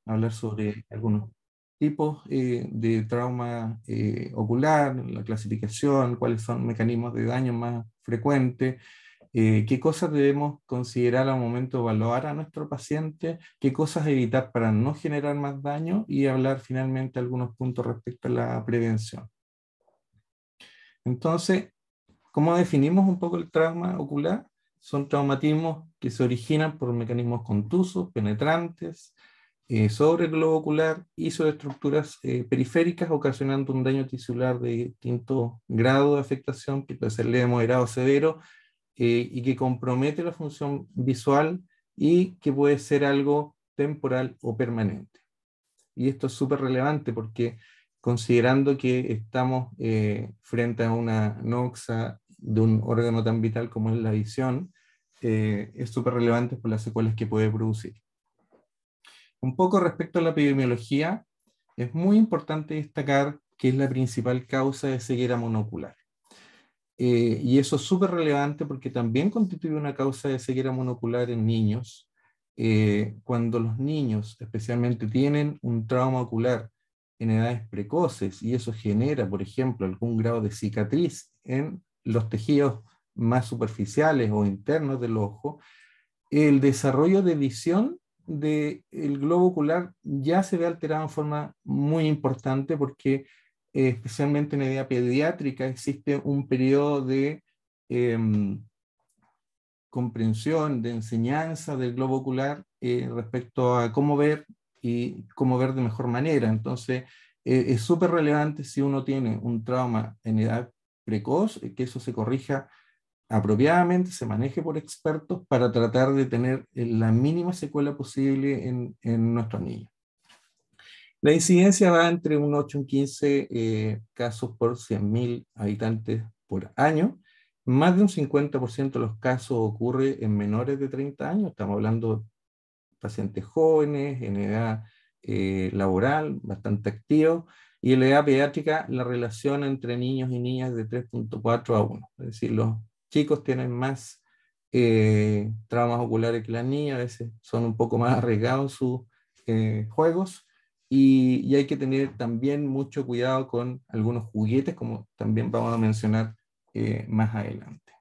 hablar sobre algunos tipos de trauma ocular, la clasificación, cuáles son mecanismos de daño más frecuentes, qué cosas debemos considerar al momento de evaluar a nuestro paciente, qué cosas evitar para no generar más daño y hablar finalmente algunos puntos respecto a la prevención. Entonces, ¿cómo definimos un poco el trauma ocular? Son traumatismos que se originan por mecanismos contusos, penetrantes, sobre el globo ocular y sobre estructuras periféricas, ocasionando un daño tisular de distinto grado de afectación, que puede ser leve, moderado o severo, y que compromete la función visual y que puede ser algo temporal o permanente. Y esto es súper relevante porque considerando que estamos frente a una noxa de un órgano tan vital como es la visión, es súper relevante por las secuelas que puede producir. Un poco respecto a la epidemiología, es muy importante destacar que es la principal causa de ceguera monocular. Y eso es súper relevante porque también constituye una causa de ceguera monocular en niños. Cuando los niños especialmente tienen un trauma ocular en edades precoces y eso genera, por ejemplo, algún grado de cicatriz en los tejidos más superficiales o internos del ojo, el desarrollo de visión del globo ocular ya se ve alterado en forma muy importante porque especialmente en edad pediátrica existe un periodo de eh, comprensión, de enseñanza del globo ocular respecto a cómo ver y cómo ver de mejor manera. Entonces, es súper relevante si uno tiene un trauma en edad precoz, que eso se corrija apropiadamente, se maneje por expertos para tratar de tener la mínima secuela posible en nuestros niños. La incidencia va entre un 8 y un 15 casos por 100.000 habitantes por año. Más de un 50% de los casos ocurre en menores de 30 años. Estamos hablando de pacientes jóvenes, en edad laboral, bastante activos. Y en la edad pediátrica, la relación entre niños y niñas es de 3.4 a 1. Es decir, los chicos tienen más traumas oculares que las niñas, a veces son un poco más arriesgados sus juegos. Y hay que tener también mucho cuidado con algunos juguetes, como también vamos a mencionar más adelante.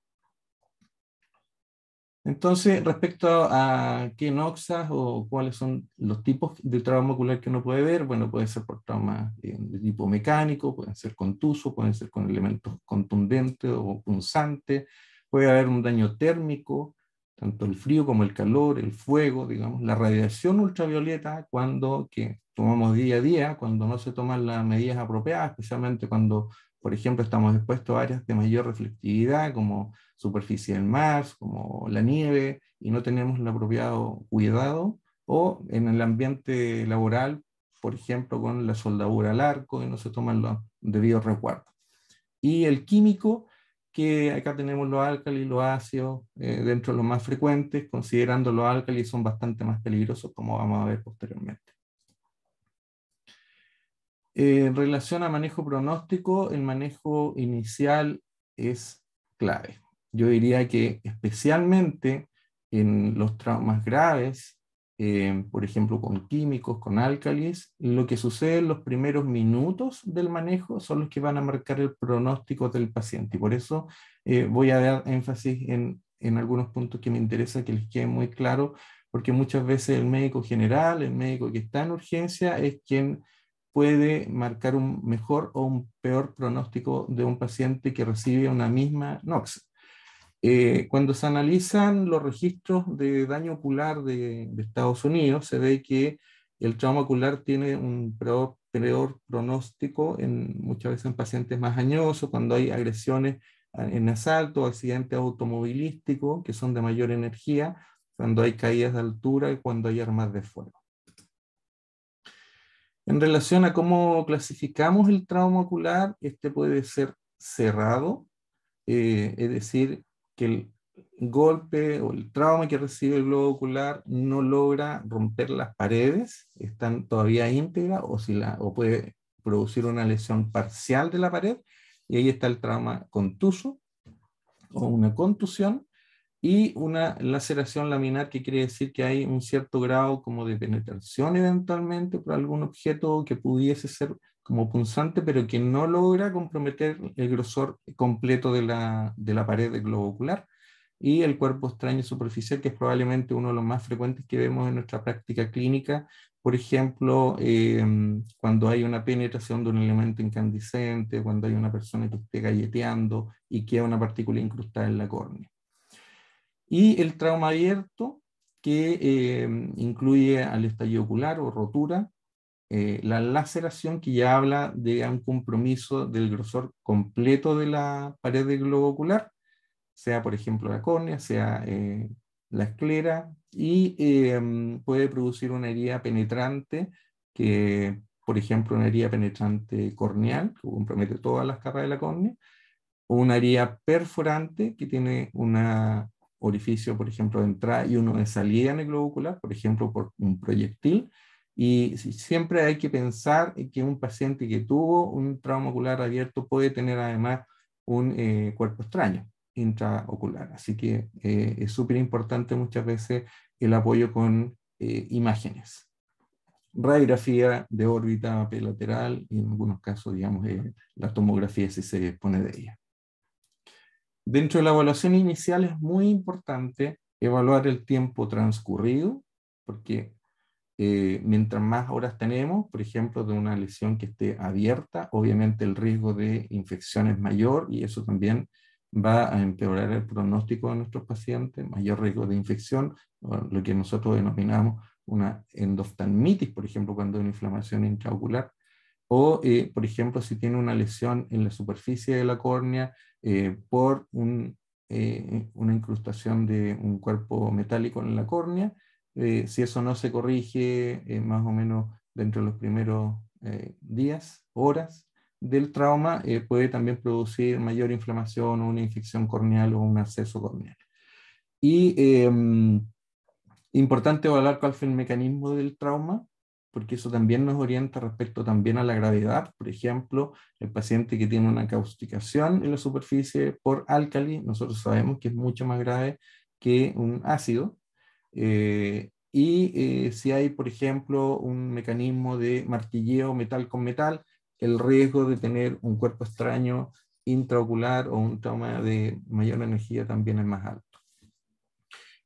Entonces, respecto a qué noxas o cuáles son los tipos de trauma ocular que uno puede ver, bueno, puede ser por trauma de tipo mecánico, pueden ser contusos, pueden ser con elementos contundentes o punzantes, puede haber un daño térmico, tanto el frío como el calor, el fuego, digamos, la radiación ultravioleta, cuando que tomamos día a día, cuando no se toman las medidas apropiadas, especialmente cuando, por ejemplo, estamos expuestos a áreas de mayor reflectividad, como superficie del mar, como la nieve, y no tenemos el apropiado cuidado, o en el ambiente laboral, por ejemplo, con la soldadura al arco, y no se toman los debidos resguardos. Y el químico, que acá tenemos los álcalis y los ácidos dentro de los más frecuentes, considerando los álcalis son bastante más peligrosos, como vamos a ver posteriormente. En relación a manejo pronóstico, el manejo inicial es clave. Yo diría que especialmente en los traumas graves, por ejemplo con químicos, con álcalis, lo que sucede en los primeros minutos del manejo son los que van a marcar el pronóstico del paciente. Y por eso voy a dar énfasis en algunos puntos que me interesa que les quede muy claro, porque muchas veces el médico general, el médico que está en urgencia, es quien puede marcar un mejor o un peor pronóstico de un paciente que recibe una misma noxa. Cuando se analizan los registros de daño ocular de Estados Unidos, se ve que el trauma ocular tiene un peor pronóstico muchas veces en pacientes más añosos, cuando hay agresiones en asalto, accidentes automovilísticos que son de mayor energía, cuando hay caídas de altura y cuando hay armas de fuego. En relación a cómo clasificamos el trauma ocular, este puede ser cerrado, es decir, que el golpe o el trauma que recibe el globo ocular no logra romper las paredes, están todavía íntegras o puede producir una lesión parcial de la pared, y ahí está el trauma contuso o una contusión. y una laceración laminar, que quiere decir que hay un cierto grado como de penetración eventualmente por algún objeto que pudiese ser como punzante, pero que no logra comprometer el grosor completo de la pared del globo ocular. Y el cuerpo extraño superficial, que es probablemente uno de los más frecuentes que vemos en nuestra práctica clínica, por ejemplo, cuando hay una penetración de un elemento incandescente, cuando hay una persona que esté galleteando y queda una partícula incrustada en la córnea. Y el trauma abierto, que incluye al estallido ocular o rotura, la laceración, que ya habla de un compromiso del grosor completo de la pared del globo ocular, sea por ejemplo la córnea, sea la esclera, y puede producir una herida penetrante, que por ejemplo una herida penetrante corneal, que compromete todas las capas de la córnea, o una herida perforante que tiene un orificio, por ejemplo, de entrada y uno de salida en el globo ocular, por ejemplo, por un proyectil. Y siempre hay que pensar que un paciente que tuvo un trauma ocular abierto puede tener además un cuerpo extraño intraocular. Así que es súper importante muchas veces el apoyo con imágenes. Radiografía de órbita bilateral y en algunos casos, digamos, la tomografía si se dispone de ella. Dentro de la evaluación inicial es muy importante evaluar el tiempo transcurrido, porque mientras más horas tenemos, por ejemplo, de una lesión que esté abierta, obviamente el riesgo de infección es mayor y eso también va a empeorar el pronóstico de nuestros pacientes, mayor riesgo de infección, lo que nosotros denominamos una endoftalmitis, por ejemplo, cuando hay una inflamación intraocular, o, por ejemplo, si tiene una lesión en la superficie de la córnea por una incrustación de un cuerpo metálico en la córnea, si eso no se corrige más o menos dentro de los primeros días, horas del trauma, puede también producir mayor inflamación o una infección corneal o un absceso corneal. Y importante evaluar cuál fue el mecanismo del trauma, porque eso también nos orienta respecto también a la gravedad. Por ejemplo, el paciente que tiene una causticación en la superficie por álcali, nosotros sabemos que es mucho más grave que un ácido. Si hay, por ejemplo, un mecanismo de martilleo metal con metal, el riesgo de tener un cuerpo extraño intraocular o un trauma de mayor energía también es más alto.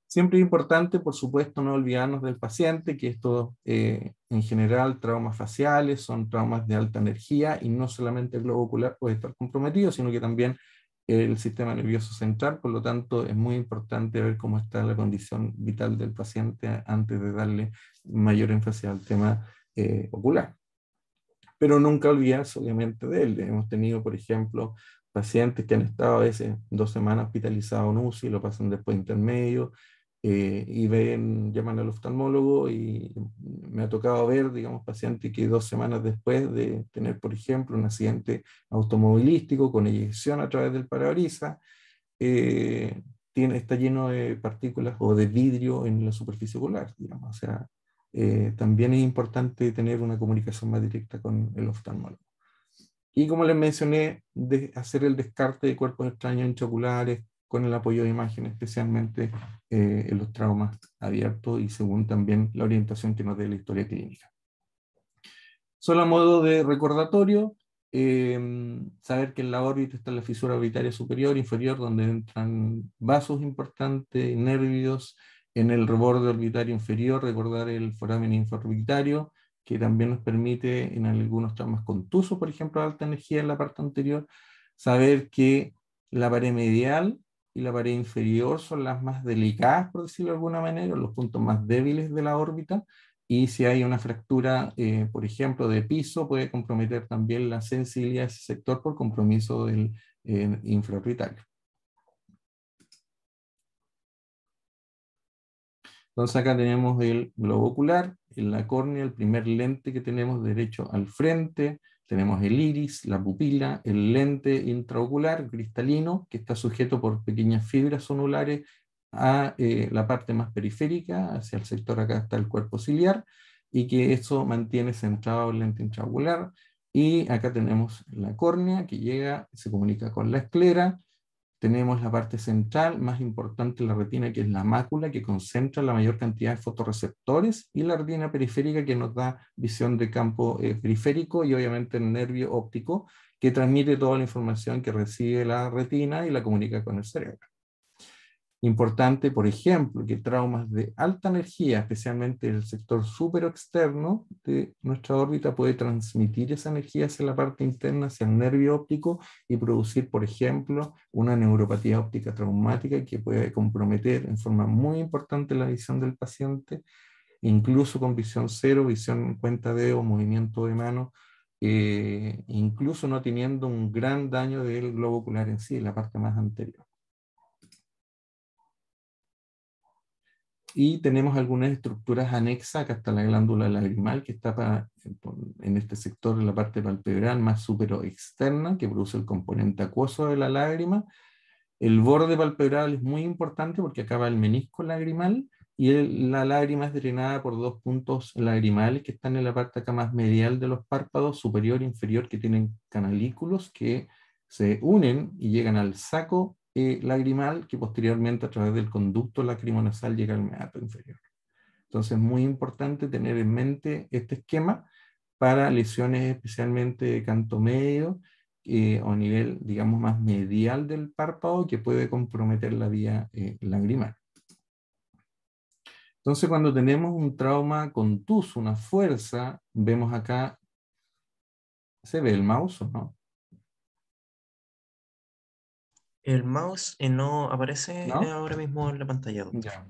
Siempre es importante, por supuesto, no olvidarnos del paciente, que estos, en general, traumas faciales son traumas de alta energía y no solamente el globo ocular puede estar comprometido, sino que también el sistema nervioso central. Por lo tanto, es muy importante ver cómo está la condición vital del paciente antes de darle mayor énfasis al tema ocular. Pero nunca olvidarse, obviamente, de él. Hemos tenido, por ejemplo, pacientes que han estado a veces 2 semanas hospitalizados en UCI, lo pasan después intermedio, y llaman al oftalmólogo, y me ha tocado ver, digamos, pacientes que 2 semanas después de tener, por ejemplo, un accidente automovilístico con eyección a través del parabrisas, está lleno de partículas o de vidrio en la superficie ocular, digamos. O sea, también es importante tener una comunicación más directa con el oftalmólogo. Y como les mencioné, hacer el descarte de cuerpos extraños intraoculares con el apoyo de imágenes, especialmente en los traumas abiertos y según también la orientación que nos dé la historia clínica. Solo a modo de recordatorio, saber que en la órbita está la fisura orbitaria superior, inferior, donde entran vasos importantes, nervios. En el reborde orbitario inferior, recordar el foramen infraorbitario, que también nos permite en algunos traumas contusos, por ejemplo, de alta energía en la parte anterior, saber que la pared medial y la pared inferior son las más delicadas, por decirlo de alguna manera, los puntos más débiles de la órbita, y si hay una fractura, por ejemplo, de piso, puede comprometer también la sensibilidad de ese sector por compromiso del infraorbitario. Entonces acá tenemos el globo ocular, en la córnea, el primer lente que tenemos derecho al frente, tenemos el iris, la pupila, el lente intraocular cristalino, que está sujeto por pequeñas fibras zonulares a la parte más periférica, hacia el sector acá está el cuerpo ciliar, y que eso mantiene centrado el lente intraocular. Y acá tenemos la córnea que llega, se comunica con la esclera, Tenemos la parte central, más importante, la retina, que es la mácula, que concentra la mayor cantidad de fotorreceptores, y la retina periférica, que nos da visión de campo periférico, y obviamente el nervio óptico, que transmite toda la información que recibe la retina y la comunica con el cerebro. Importante, por ejemplo, que traumas de alta energía, especialmente el sector superexterno de nuestra órbita, puede transmitir esa energía hacia la parte interna, hacia el nervio óptico, y producir, por ejemplo, una neuropatía óptica traumática que puede comprometer en forma muy importante la visión del paciente, incluso con visión cero, visión cuenta dedo, movimiento de mano, incluso no teniendo un gran daño del globo ocular en sí, la parte más anterior. Y tenemos algunas estructuras anexas, acá está la glándula lagrimal, que está en este sector, en la parte palpebral más superoexterna, que produce el componente acuoso de la lágrima. El borde palpebral es muy importante porque acaba el menisco lagrimal, y la lágrima es drenada por dos puntos lagrimales que están en la parte acá más medial de los párpados, superior e inferior, que tienen canalículos que se unen y llegan al saco lagrimal, que posteriormente a través del conducto lacrimonasal llega al meato inferior. Entonces es muy importante tener en mente este esquema para lesiones especialmente de canto medio o a nivel, digamos, más medial del párpado, que puede comprometer la vía lagrimal. Entonces, cuando tenemos un trauma contuso, una fuerza, vemos acá, ¿se ve el mouse o no? El mouse no aparece ¿No? ahora mismo en la pantalla, doctor. Ya.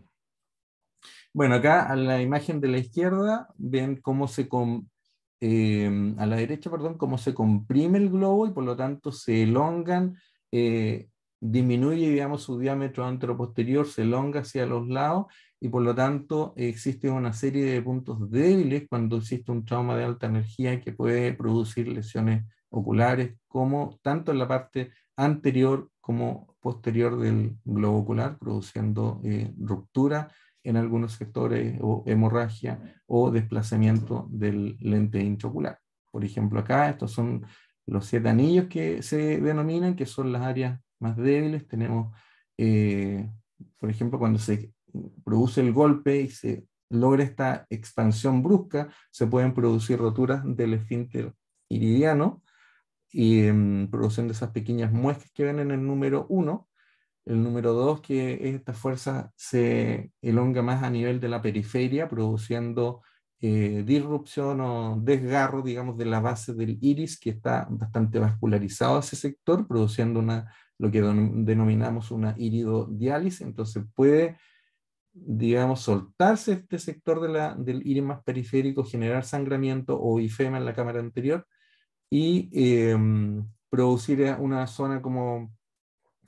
Bueno, acá a la imagen de la izquierda ven cómo a la derecha, perdón, cómo se comprime el globo, y por lo tanto se elongan, eh, disminuye, digamos, su diámetro anteroposterior, se elonga hacia los lados, y por lo tanto existe una serie de puntos débiles cuando existe un trauma de alta energía que puede producir lesiones oculares, como tanto en la parte anterior como posterior del globo ocular, produciendo ruptura en algunos sectores, o hemorragia o desplazamiento del lente intraocular. Por ejemplo, acá estos son los 7 anillos que se denominan, que son las áreas más débiles. Tenemos, por ejemplo, cuando se produce el golpe y se logra esta expansión brusca, se pueden producir roturas del esfínter iridiano, y produciendo esas pequeñas muescas que ven en el número 1. El número 2, que esta fuerza se elonga más a nivel de la periferia, produciendo disrupción o desgarro, digamos, de la base del iris, que está bastante vascularizado ese sector, produciendo lo que denominamos una iridodiálisis. Entonces puede, digamos, soltarse este sector del iris más periférico, generar sangramiento o ifema en la cámara anterior, y producir una zona como,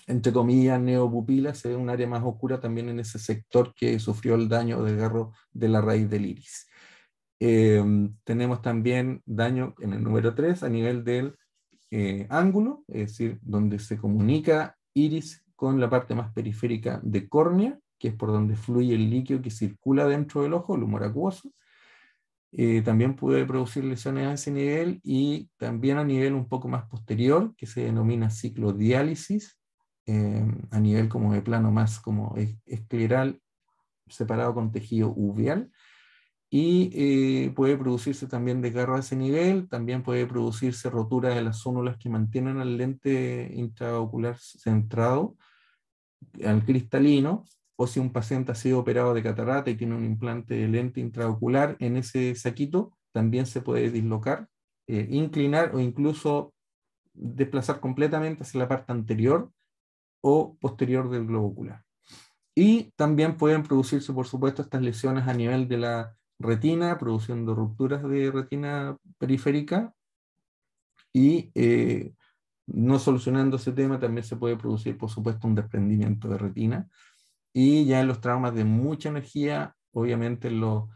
entre comillas, neopupila, se ve un área más oscura también en ese sector que sufrió el daño o desgarro de la raíz del iris. Tenemos también daño en el número 3 a nivel del ángulo, es decir, donde se comunica iris con la parte más periférica de córnea, que es por donde fluye el líquido que circula dentro del ojo, el humor acuoso. También puede producir lesiones a ese nivel, y también a nivel un poco más posterior, que se denomina ciclodiálisis, a nivel como de plano más como escleral, separado con tejido uveal, y puede producirse también desgarro a ese nivel. También puede producirse rotura de las zónulas que mantienen al lente intraocular centrado, al cristalino, o si un paciente ha sido operado de catarata y tiene un implante de lente intraocular en ese saquito, también se puede dislocar, inclinar o incluso desplazar completamente hacia la parte anterior o posterior del globo ocular. Y también pueden producirse, por supuesto, estas lesiones a nivel de la retina, produciendo rupturas de retina periférica, y no solucionando ese tema también se puede producir, por supuesto, un desprendimiento de retina. Y ya en los traumas de mucha energía, obviamente una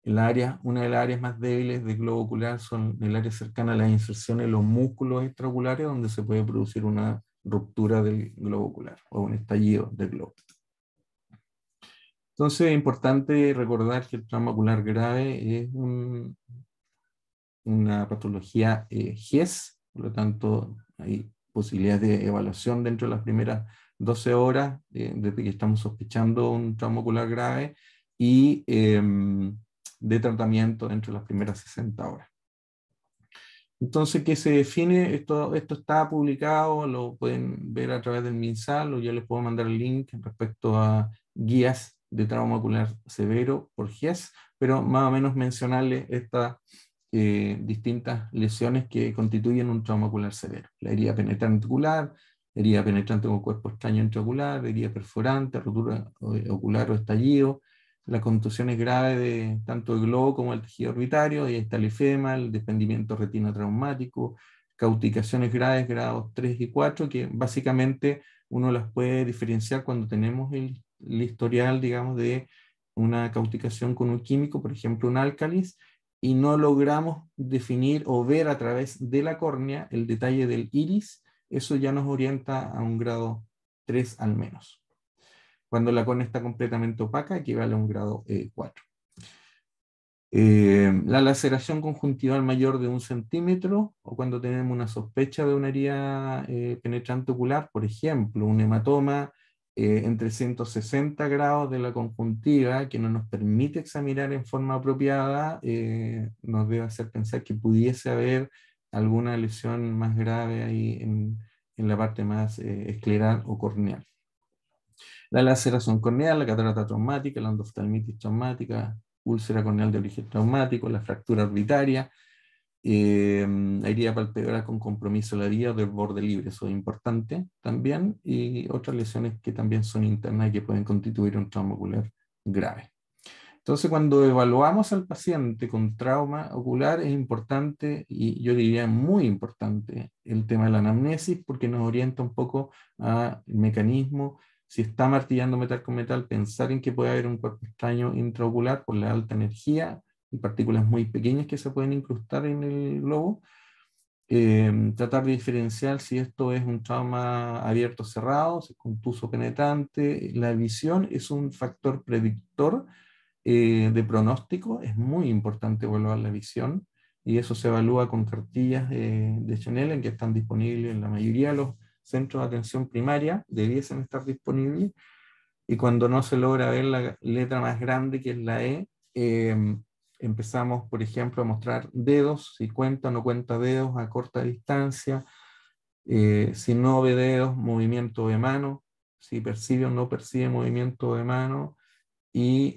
de las áreas más débiles del globo ocular son el área cercana a las inserciones de los músculos extraoculares, donde se puede producir una ruptura del globo ocular o un estallido del globo. Entonces es importante recordar que el trauma ocular grave es una patología GES, por lo tanto hay posibilidades de evaluación dentro de las primeras 12 horas desde que estamos sospechando un trauma ocular grave y de tratamiento entre las primeras 60 horas. Entonces, ¿qué se define? Esto está publicado, lo pueden ver a través del MinSal, o yo les puedo mandar el link respecto a guías de trauma ocular severo por GES, pero más o menos mencionarles estas distintas lesiones que constituyen un trauma ocular severo. La herida penetrante ocular, herida penetrante con cuerpo extraño intraocular, herida perforante, rotura ocular o estallido, las contusiones graves de tanto el globo como el tejido orbitario, y está el ifema, el desprendimiento retinotraumático, cauticaciones graves grados 3 y 4, que básicamente uno las puede diferenciar cuando tenemos el historial, digamos, de una cauticación con un químico, por ejemplo un álcalis, y no logramos definir o ver a través de la córnea el detalle del iris. Eso ya nos orienta a un grado 3 al menos. Cuando la córnea está completamente opaca, equivale a un grado 4. La laceración conjuntival mayor de 1 centímetro, o cuando tenemos una sospecha de una herida penetrante ocular, por ejemplo, un hematoma en 360 grados de la conjuntiva, que no nos permite examinar en forma apropiada, nos debe hacer pensar que pudiese haber alguna lesión más grave ahí en la parte más escleral o corneal. La laceración corneal, la catarata traumática, la endoftalmitis traumática, úlcera corneal de origen traumático, la fractura orbitaria, herida palpebral con compromiso de la vía del borde libre, eso es importante también, y otras lesiones que también son internas y que pueden constituir un trauma ocular grave. Entonces, cuando evaluamos al paciente con trauma ocular, es importante, y yo diría muy importante, el tema de la anamnesis, porque nos orienta un poco al mecanismo. Si está martillando metal con metal, pensar en que puede haber un cuerpo extraño intraocular por la alta energía y partículas muy pequeñas que se pueden incrustar en el globo. Tratar de diferenciar si esto es un trauma abierto o cerrado, si es contuso penetrante. La visión es un factor predictor de pronóstico. Es muy importante evaluar la visión, y eso se evalúa con cartillas de Schnellen que están disponibles en la mayoría de los centros de atención primaria, debiesen estar disponibles, y cuando no se logra ver la letra más grande, que es la E, empezamos, por ejemplo, a mostrar dedos, si cuenta o no cuenta dedos a corta distancia, si no ve dedos, movimiento de mano, si percibe o no percibe movimiento de mano, y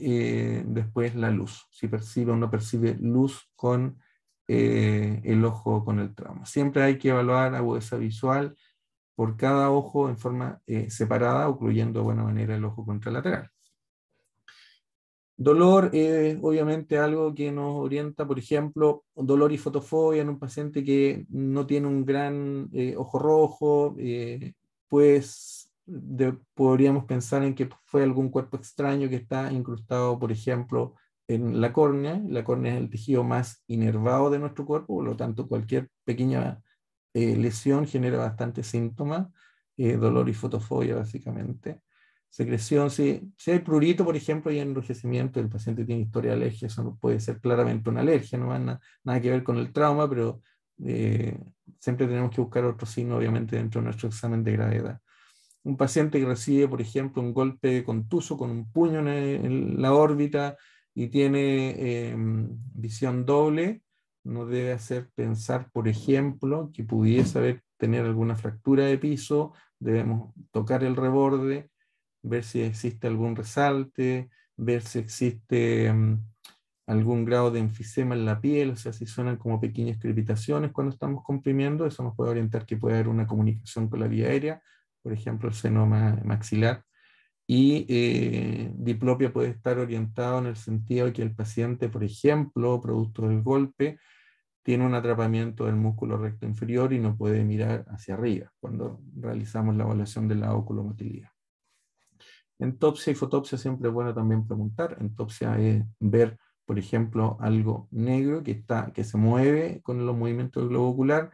después la luz, si percibe o no percibe luz con el ojo con el trauma. Siempre hay que evaluar agudeza visual por cada ojo en forma separada, ocluyendo de buena manera el ojo contralateral. Dolor es obviamente algo que nos orienta, por ejemplo, dolor y fotofobia en un paciente que no tiene un gran ojo rojo, pues podríamos pensar en que fue algún cuerpo extraño que está incrustado, por ejemplo, en la córnea. La córnea es el tejido más inervado de nuestro cuerpo, por lo tanto cualquier pequeña lesión genera bastantes síntomas, dolor y fotofobia básicamente. Secreción, si hay prurito, por ejemplo, y enrojecimiento, el paciente tiene historia de alergia, eso no puede ser claramente una alergia, no tiene nada que ver con el trauma, pero siempre tenemos que buscar otro signo, obviamente, dentro de nuestro examen de gravedad. Un paciente que recibe, por ejemplo, un golpe contuso con un puño en la órbita y tiene visión doble, nos debe hacer pensar, por ejemplo, que pudiese tener alguna fractura de piso. Debemos tocar el reborde, ver si existe algún resalte, ver si existe algún grado de enfisema en la piel, o sea, si suenan como pequeñas crepitaciones cuando estamos comprimiendo. Eso nos puede orientar que puede haber una comunicación con la vía aérea, por ejemplo, el seno maxilar. Y diplopia puede estar orientado en el sentido de que el paciente, por ejemplo, producto del golpe, tiene un atrapamiento del músculo recto inferior y no puede mirar hacia arriba cuando realizamos la evaluación de la oculomotilidad. Entopsia y fotopsia siempre es bueno también preguntar. Entopsia es ver, por ejemplo, algo negro que se mueve con los movimientos del globo ocular.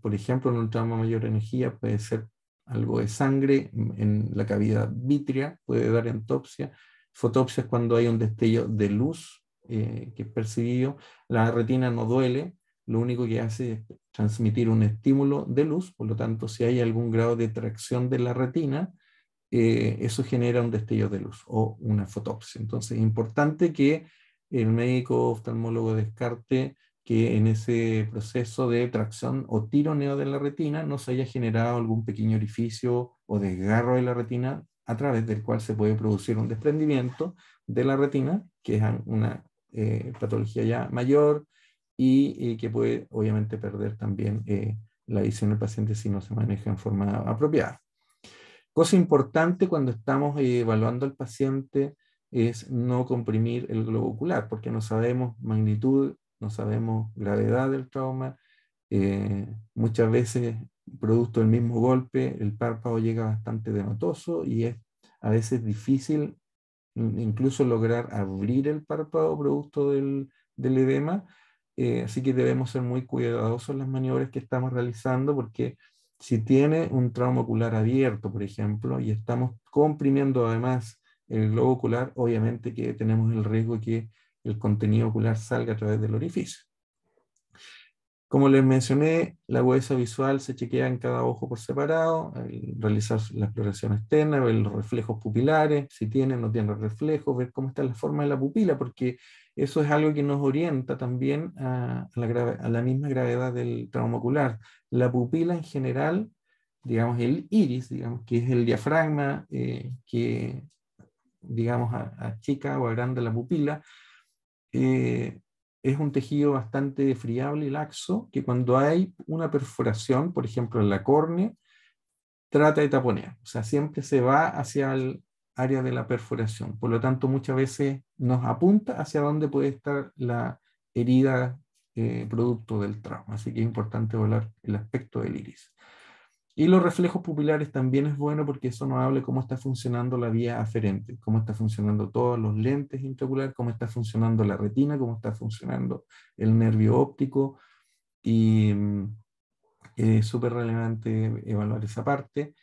Por ejemplo, en un trauma mayor energía puede ser algo de sangre en la cavidad vítrea, puede dar entopsia. Fotopsia es cuando hay un destello de luz que es percibido. La retina no duele, lo único que hace es transmitir un estímulo de luz, por lo tanto, si hay algún grado de tracción de la retina, eso genera un destello de luz o una fotopsia. Entonces, es importante que el médico oftalmólogo descarte que en ese proceso de tracción o tironeo de la retina no se haya generado algún pequeño orificio o desgarro de la retina a través del cual se puede producir un desprendimiento de la retina, que es una patología ya mayor y que puede obviamente perder también la visión del paciente si no se maneja en forma apropiada. Cosa importante cuando estamos evaluando al paciente es no comprimir el globo ocular, porque no sabemos magnitud, no sabemos gravedad del trauma. Muchas veces, producto del mismo golpe, el párpado llega bastante dematoso y es a veces difícil incluso lograr abrir el párpado producto del edema. Así que debemos ser muy cuidadosos en las maniobras que estamos realizando, porque si tiene un trauma ocular abierto, por ejemplo, y estamos comprimiendo además el globo ocular, obviamente que tenemos el riesgo de que el contenido ocular salga a través del orificio. Como les mencioné, la agudeza visual se chequea en cada ojo por separado, realizar la exploración externa, ver los reflejos pupilares, si tienen o no tienen reflejos, ver cómo está la forma de la pupila, porque eso es algo que nos orienta también a la misma gravedad del trauma ocular. La pupila en general, digamos el iris, digamos, que es el diafragma que, digamos, achica o agranda la pupila, es un tejido bastante friable y laxo, que cuando hay una perforación, por ejemplo en la córnea, trata de taponear. O sea, siempre se va hacia el área de la perforación. Por lo tanto, muchas veces nos apunta hacia dónde puede estar la herida producto del trauma. Así que es importante evaluar el aspecto del iris. Y los reflejos pupilares también es bueno, porque eso nos habla de cómo está funcionando la vía aferente, cómo está funcionando todos los lentes intraoculares, cómo está funcionando la retina, cómo está funcionando el nervio óptico. Y es súper relevante evaluar esa parte.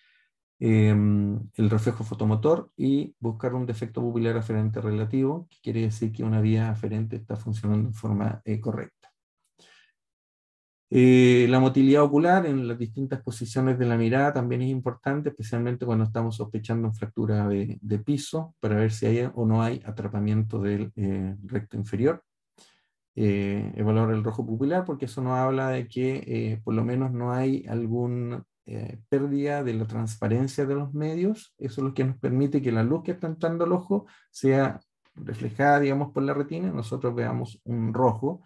El reflejo fotomotor y buscar un defecto pupilar aferente relativo, que quiere decir que una vía aferente está funcionando en forma correcta. La motilidad ocular en las distintas posiciones de la mirada también es importante, especialmente cuando estamos sospechando en fractura de piso, para ver si hay o no hay atrapamiento del recto inferior. Evaluar el rojo pupilar, porque eso nos habla de que por lo menos no hay alguna pérdida de la transparencia de los medios. Eso es lo que nos permite que la luz que está entrando al ojo sea reflejada, digamos, por la retina, nosotros veamos un rojo,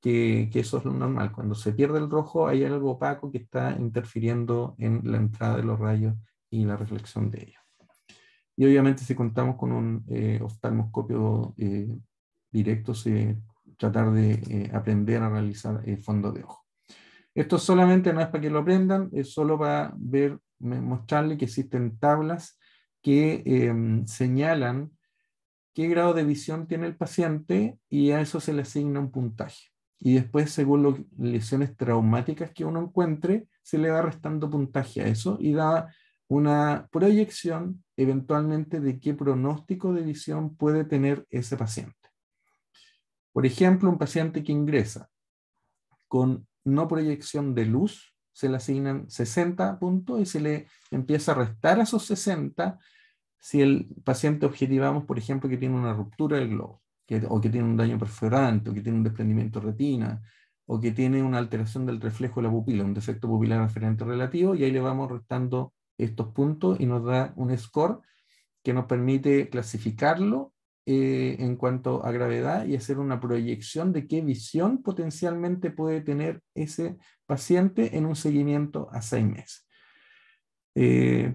que eso es lo normal. Cuando se pierde el rojo hay algo opaco que está interfiriendo en la entrada de los rayos y la reflexión de ellos. Y obviamente si contamos con un oftalmoscopio directo, tratar de aprender a realizar fondo de ojo. Esto solamente no es para que lo aprendan, es solo para mostrarles que existen tablas que señalan qué grado de visión tiene el paciente y a eso se le asigna un puntaje. Y después, según las lesiones traumáticas que uno encuentre, se le va restando puntaje a eso y da una proyección eventualmente de qué pronóstico de visión puede tener ese paciente. Por ejemplo, un paciente que ingresa con no proyección de luz, se le asignan 60 puntos y se le empieza a restar a esos 60 si el paciente objetivamos, por ejemplo, que tiene una ruptura del globo, o que tiene un daño perforante, o que tiene un desprendimiento de retina, o que tiene una alteración del reflejo de la pupila, un defecto pupilar aferente relativo, y ahí le vamos restando estos puntos y nos da un score que nos permite clasificarlo en cuanto a gravedad y hacer una proyección de qué visión potencialmente puede tener ese paciente en un seguimiento a 6 meses.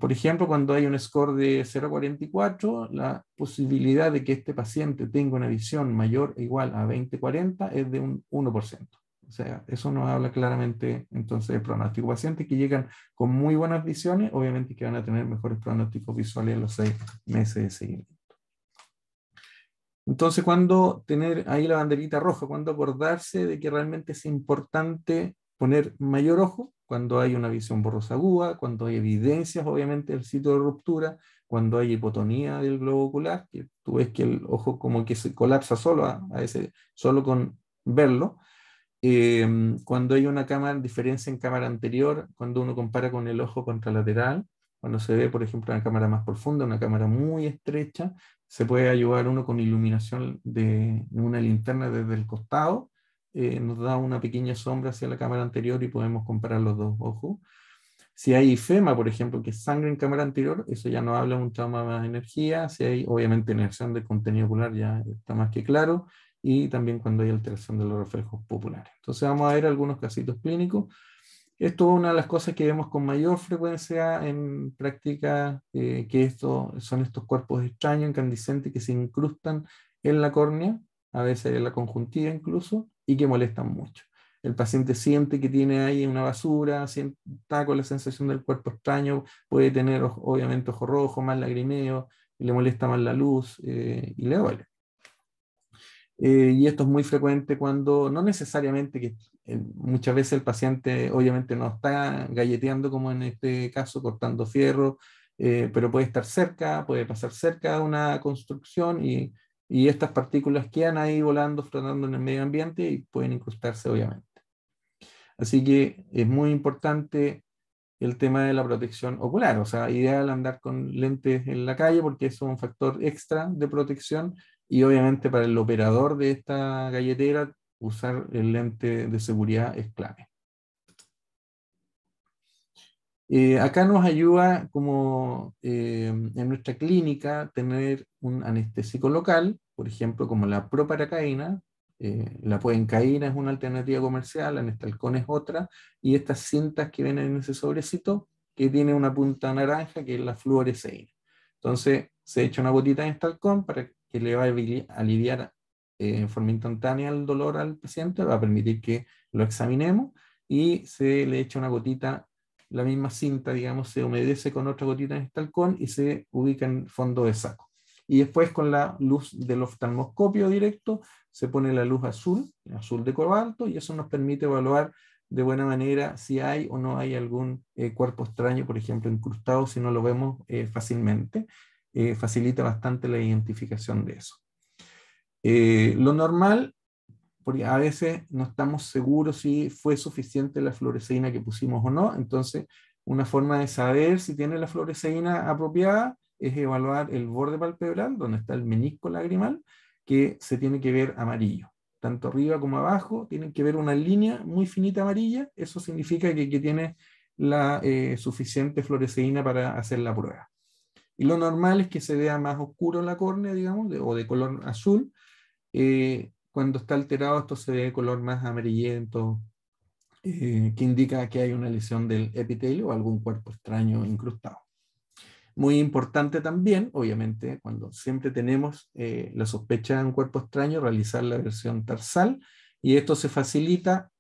Por ejemplo, cuando hay un score de 0,44, la posibilidad de que este paciente tenga una visión mayor o igual a 20/40 es de un 1%. O sea, eso nos habla claramente entonces del pronóstico. Pacientes que llegan con muy buenas visiones, obviamente que van a tener mejores pronósticos visuales en los 6 meses de seguimiento. Entonces, cuando tener ahí la banderita roja, cuando acordarse de que realmente es importante poner mayor ojo, cuando hay una visión borrosa aguda, cuando hay evidencias, obviamente, del sitio de ruptura, cuando hay hipotonía del globo ocular, que tú ves que el ojo como que se colapsa solo, solo con verlo, Cuando hay una cámara, diferencia en cámara anterior, cuando uno compara con el ojo contralateral, cuando se ve, por ejemplo, una cámara más profunda, una cámara muy estrecha, se puede ayudar uno con iluminación de una linterna desde el costado, nos da una pequeña sombra hacia la cámara anterior y podemos comparar los dos ojos. Si hay ifema, por ejemplo, que es sangre en cámara anterior, eso ya no habla de un trauma más de energía. Si hay, obviamente, inerción del contenido ocular, ya está más que claro. Y también cuando hay alteración de los reflejos populares. Entonces vamos a ver algunos casitos clínicos. Esto es una de las cosas que vemos con mayor frecuencia en práctica, que son estos cuerpos extraños, incandescentes, que se incrustan en la córnea, a veces en la conjuntiva incluso, y que molestan mucho. El paciente siente que tiene ahí una basura, está con la sensación del cuerpo extraño, puede tener obviamente ojo rojo, más lagrimeo, le molesta más la luz y le duele. Y esto es muy frecuente cuando, no necesariamente que muchas veces el paciente obviamente no está galleteando como en este caso, cortando fierro, pero puede estar cerca, puede pasar cerca de una construcción y estas partículas quedan ahí volando, flotando en el medio ambiente y pueden incrustarse obviamente. Así que es muy importante el tema de la protección ocular, o sea, ideal andar con lentes en la calle porque eso es un factor extra de protección y obviamente para el operador de esta galletera usar el lente de seguridad es clave. Acá nos ayuda como en nuestra clínica tener un anestésico local, por ejemplo como la proparacaína. La poencaína es una alternativa comercial, la Nestalcón es otra, y estas cintas que vienen en ese sobrecito, que tiene una punta naranja, que es la fluoresceína. Entonces, se echa una gotita de Nestalcón para que le va a aliviar en forma instantánea el dolor al paciente, va a permitir que lo examinemos, y se le echa una gotita, la misma cinta, digamos, se humedece con otra gotita de Nestalcón y se ubica en fondo de saco. Y después con la luz del oftalmoscopio directo se pone la luz azul, azul de cobalto, y eso nos permite evaluar de buena manera si hay o no hay algún cuerpo extraño, por ejemplo, incrustado, si no lo vemos fácilmente. Facilita bastante la identificación de eso. Lo normal, porque a veces no estamos seguros si fue suficiente la fluoresceína que pusimos o no, entonces una forma de saber si tiene la fluoresceína apropiada es evaluar el borde palpebral, donde está el menisco lagrimal, que se tiene que ver amarillo. Tanto arriba como abajo tienen que ver una línea muy finita amarilla, eso significa que tiene la suficiente fluoresceína para hacer la prueba. Y lo normal es que se vea más oscuro en la córnea, digamos, o de color azul. Cuando está alterado esto se ve de color más amarillento, que indica que hay una lesión del epitelio o algún cuerpo extraño incrustado. Muy importante también, obviamente, cuando siempre tenemos la sospecha de un cuerpo extraño, realizar la versión tarsal, y esto se facilita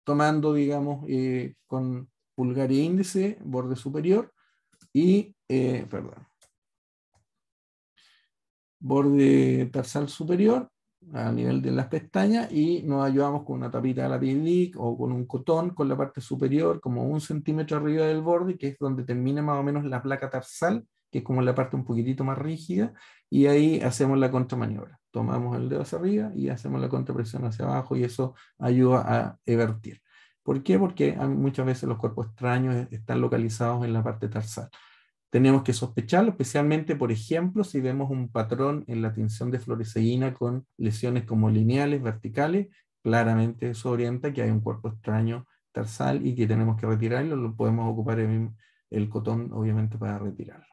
tomando, digamos, con pulgar e índice, borde superior, y, borde tarsal superior, a nivel de las pestañas, y nos ayudamos con una tapita de lápiz Bic o con un cotón con la parte superior como 1 centímetro arriba del borde, que es donde termina más o menos la placa tarsal, que es como la parte un poquitito más rígida, y ahí hacemos la contramaniobra. Tomamos el dedo hacia arriba y hacemos la contrapresión hacia abajo, y eso ayuda a evertir. ¿Por qué? Porque muchas veces los cuerpos extraños están localizados en la parte tarsal. Tenemos que sospecharlo, especialmente, por ejemplo, si vemos un patrón en la tinción de fluoresceína con lesiones como lineales, verticales, claramente eso orienta que hay un cuerpo extraño tarsal y que tenemos que retirarlo. Lo podemos ocupar el cotón, obviamente, para retirarlo.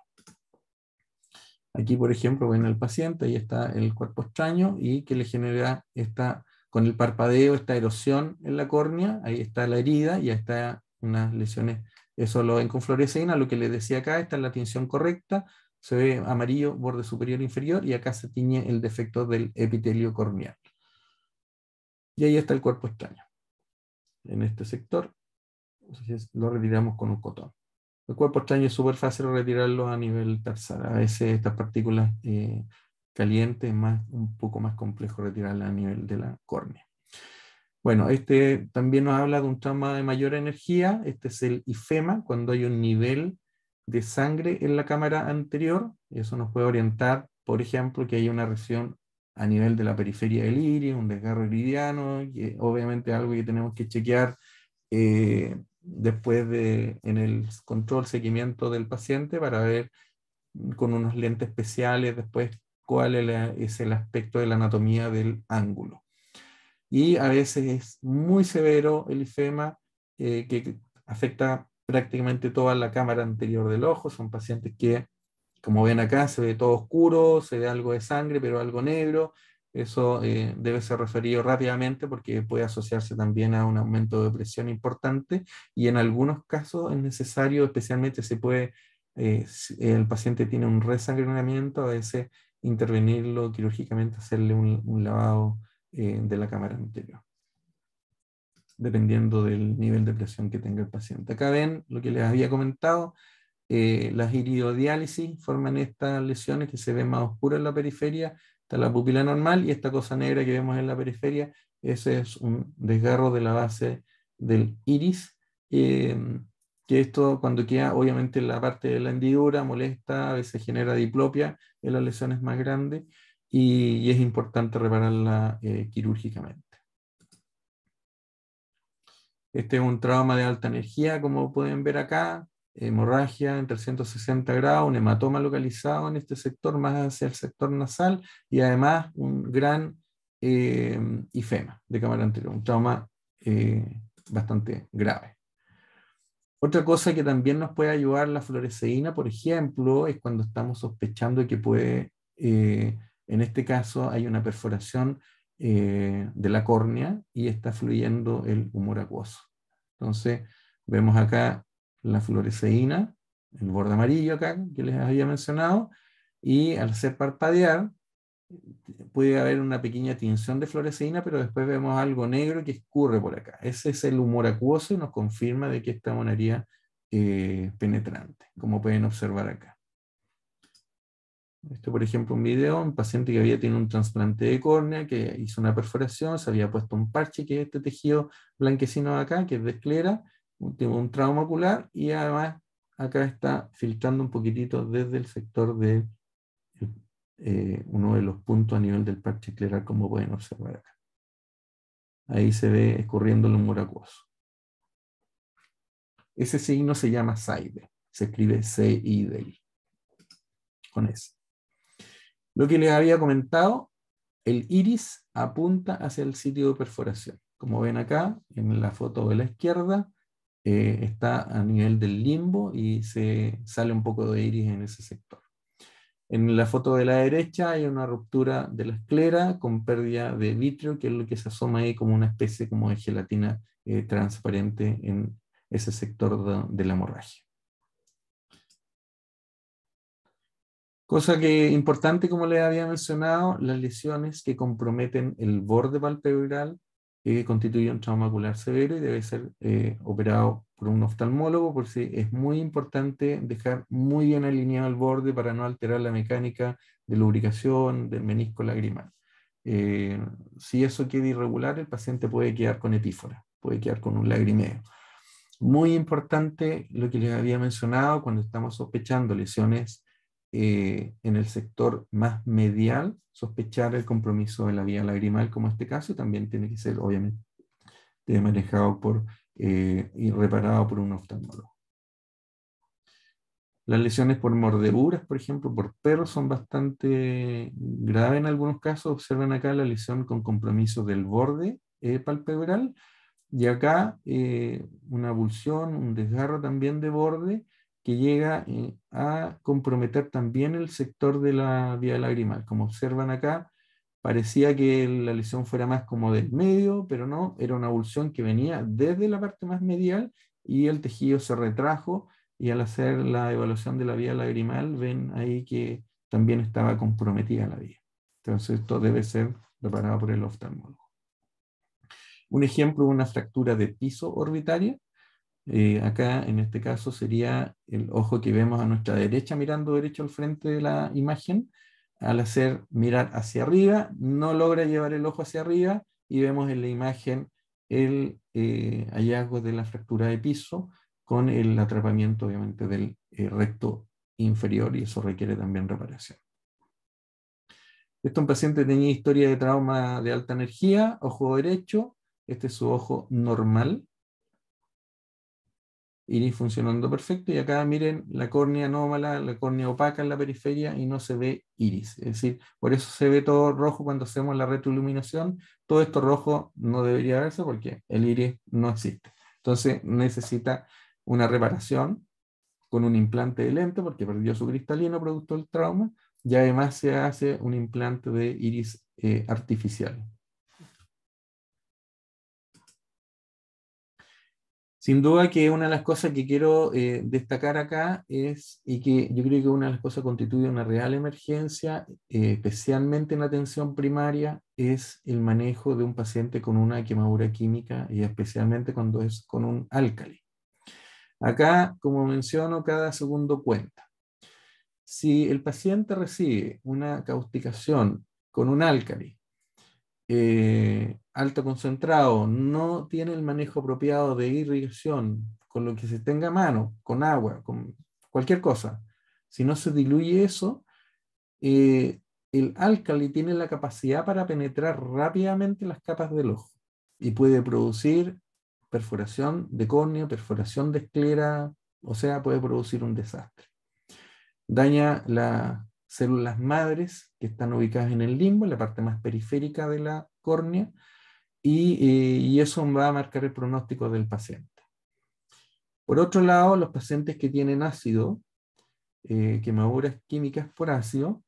Aquí, por ejemplo, ven al paciente, ahí está el cuerpo extraño y que le genera con el parpadeo, esta erosión en la córnea, ahí está la herida y ahí está unas lesiones. Eso lo ven con fluoresceína, lo que les decía acá, está en la tinción correcta, se ve amarillo, borde superior e inferior, y acá se tiñe el defecto del epitelio corneal. Y ahí está el cuerpo extraño. En este sector, entonces lo retiramos con un cotón. El cuerpo extraño es súper fácil retirarlo a nivel tarsal. A veces estas partículas calientes es un poco más complejo retirarlas a nivel de la córnea. Bueno, este también nos habla de un trauma de mayor energía. Este es el ifema, cuando hay un nivel de sangre en la cámara anterior. Eso nos puede orientar, por ejemplo, que hay una región a nivel de la periferia del iris, un desgarro iridiano, que obviamente es algo que tenemos que chequear después en el control, seguimiento del paciente para ver con unos lentes especiales después cuál es el aspecto de la anatomía del ángulo. Y a veces es muy severo el ifema que afecta prácticamente toda la cámara anterior del ojo. Son pacientes que, como ven acá, se ve todo oscuro, se ve algo de sangre, pero algo negro. Eso debe ser referido rápidamente porque puede asociarse también a un aumento de presión importante y en algunos casos es necesario, especialmente si el paciente tiene un resangramiento, a veces intervenirlo quirúrgicamente, hacerle un lavado de la cámara anterior, dependiendo del nivel de presión que tenga el paciente. Acá ven lo que les había comentado. Las iridodiálisis forman estas lesiones que se ven más oscuras en la periferia. Está la pupila normal y esta cosa negra que vemos en la periferia, ese es un desgarro de la base del iris, que esto cuando queda obviamente en la parte de la hendidura molesta, a veces genera diplopia en las lesiones más grandes y es importante repararla quirúrgicamente. Este es un trauma de alta energía, como pueden ver acá, hemorragia en 360 grados, un hematoma localizado en este sector, más hacia el sector nasal, y además un gran ifema de cámara anterior, un trauma bastante grave. Otra cosa que también nos puede ayudar la fluoresceína, por ejemplo, es cuando estamos sospechando que puede, en este caso, hay una perforación de la córnea y está fluyendo el humor acuoso. Entonces, vemos acá la fluoresceína, el borde amarillo acá, que les había mencionado, y al hacer parpadear, puede haber una pequeña tinción de fluoresceína, pero después vemos algo negro que escurre por acá. Ese es el humor acuoso y nos confirma de que esta es una herida penetrante, como pueden observar acá. Esto, por ejemplo, un video, un paciente que había tenido un trasplante de córnea, que hizo una perforación, se había puesto un parche, que es este tejido blanquecino de acá, que es de esclera, un trauma ocular, y además acá está filtrando un poquitito desde el sector de uno de los puntos a nivel del parche escleral, como pueden observar acá. Ahí se ve escurriendo el humor acuoso. Ese signo se llama SIDE, se escribe C-I-D-E, con S. Lo que les había comentado, el iris apunta hacia el sitio de perforación. Como ven acá, en la foto de la izquierda, está a nivel del limbo y se sale un poco de iris en ese sector. En la foto de la derecha hay una ruptura de la esclera con pérdida de vítreo, que es lo que se asoma ahí como una especie como de gelatina transparente en ese sector de la hemorragia. Cosa que importante, como les había mencionado, las lesiones que comprometen el borde palpebral constituyen un trauma ocular severo y debe ser operado por un oftalmólogo, porque es muy importante dejar muy bien alineado el borde para no alterar la mecánica de lubricación del menisco lagrimal. Si eso queda irregular, el paciente puede quedar con epífora, puede quedar con un lagrimeo. Muy importante lo que les había mencionado cuando estamos sospechando lesiones en el sector más medial, sospechar el compromiso de la vía lagrimal, como este caso, también tiene que ser obviamente manejado y reparado por un oftalmólogo. Las lesiones por mordeduras, por ejemplo, por perros, son bastante graves en algunos casos. Observen acá la lesión con compromiso del borde palpebral, y acá una abulsión, un desgarro también de borde, que llega a comprometer también el sector de la vía lagrimal. Como observan acá, parecía que la lesión fuera más como del medio, pero no, era una abulsión que venía desde la parte más medial y el tejido se retrajo, y al hacer la evaluación de la vía lagrimal ven ahí que también estaba comprometida la vía. Entonces esto debe ser reparado por el oftalmólogo. Un ejemplo de una fractura de piso orbitaria. Acá en este caso sería el ojo que vemos a nuestra derecha mirando derecho al frente de la imagen. Al hacer mirar hacia arriba, no logra llevar el ojo hacia arriba y vemos en la imagen el hallazgo de la fractura de piso con el atrapamiento obviamente del recto inferior, y eso requiere también reparación. Este es un paciente que tenía historia de trauma de alta energía, ojo derecho, este es su ojo normal, iris funcionando perfecto, y acá miren la córnea anómala, la córnea opaca en la periferia y no se ve iris. Es decir, por eso se ve todo rojo cuando hacemos la retroiluminación. Todo esto rojo no debería verse porque el iris no existe. Entonces necesita una reparación con un implante de lente porque perdió su cristalino producto del trauma, y además se hace un implante de iris artificial. Sin duda que una de las cosas que quiero destacar acá es, y que yo creo que una de las cosas que constituye una real emergencia, especialmente en atención primaria, es el manejo de un paciente con una quemadura química y especialmente cuando es con un álcali. Acá, como menciono, cada segundo cuenta. Si el paciente recibe una causticación con un álcali alto concentrado, no tiene el manejo apropiado de irrigación, con lo que se tenga a mano, con agua, con cualquier cosa, si no se diluye eso, el álcali tiene la capacidad para penetrar rápidamente las capas del ojo y puede producir perforación de córnea, perforación de esclera, o sea, puede producir un desastre. Daña las células madres que están ubicadas en el limbo, en la parte más periférica de la córnea, y eso va a marcar el pronóstico del paciente. Por otro lado, los pacientes que tienen ácido, quemaduras químicas por ácido,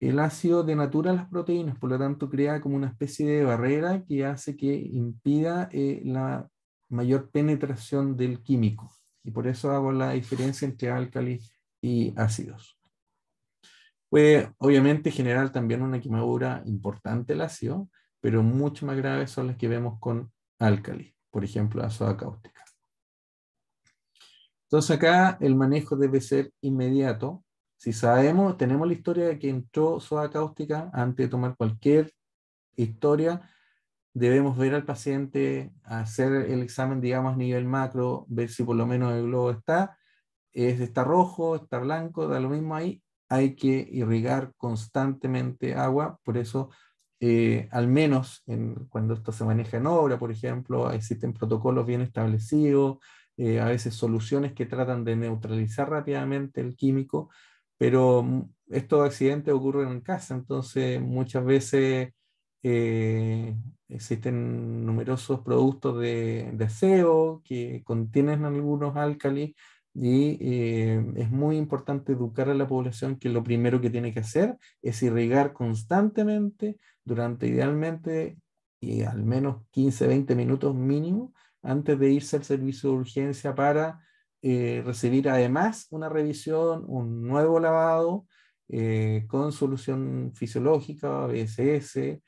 el ácido denatura las proteínas, por lo tanto crea como una especie de barrera que hace que impida la mayor penetración del químico. Y por eso hago la diferencia entre álcalis y ácidos. Puede obviamente generar también una quemadura importante el ácido, pero mucho más graves son las que vemos con álcalis, por ejemplo la soda cáustica. Entonces acá el manejo debe ser inmediato. Si sabemos, tenemos la historia de que entró soda cáustica, antes de tomar cualquier historia, debemos ver al paciente, hacer el examen, digamos, a nivel macro, ver si por lo menos el globo está rojo, está blanco, da lo mismo ahí, hay que irrigar constantemente agua, por eso al menos cuando esto se maneja en obra, por ejemplo, existen protocolos bien establecidos, a veces soluciones que tratan de neutralizar rápidamente el químico, pero estos accidentes ocurren en casa, entonces muchas veces existen numerosos productos de aseo que contienen algunos álcalis y es muy importante educar a la población que lo primero que tiene que hacer es irrigar constantemente durante idealmente al menos 15-20 minutos mínimo antes de irse al servicio de urgencia para recibir además una revisión, un nuevo lavado con solución fisiológica, BSS,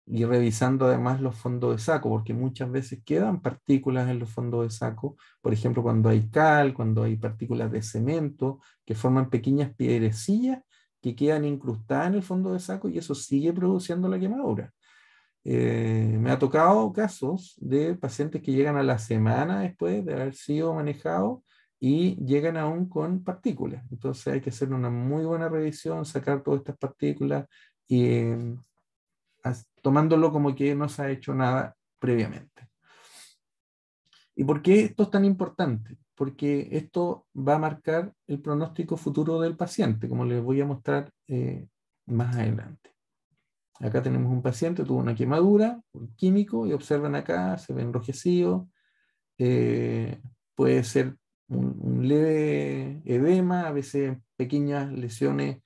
y revisando además los fondos de saco, porque muchas veces quedan partículas en los fondos de saco, por ejemplo, cuando hay cal, cuando hay partículas de cemento, que forman pequeñas piedrecillas que quedan incrustadas en el fondo de saco y eso sigue produciendo la quemadura. Me ha tocado casos de pacientes que llegan a la semana después de haber sido manejados y llegan aún con partículas. Entonces hay que hacer una muy buena revisión, sacar todas estas partículas y tomándolo como que no se ha hecho nada previamente. ¿Y por qué esto es tan importante? Porque esto va a marcar el pronóstico futuro del paciente, como les voy a mostrar más adelante. Acá tenemos un paciente, tuvo una quemadura, un químico, y observan acá, se ve enrojecido, puede ser un leve edema, a veces pequeñas lesiones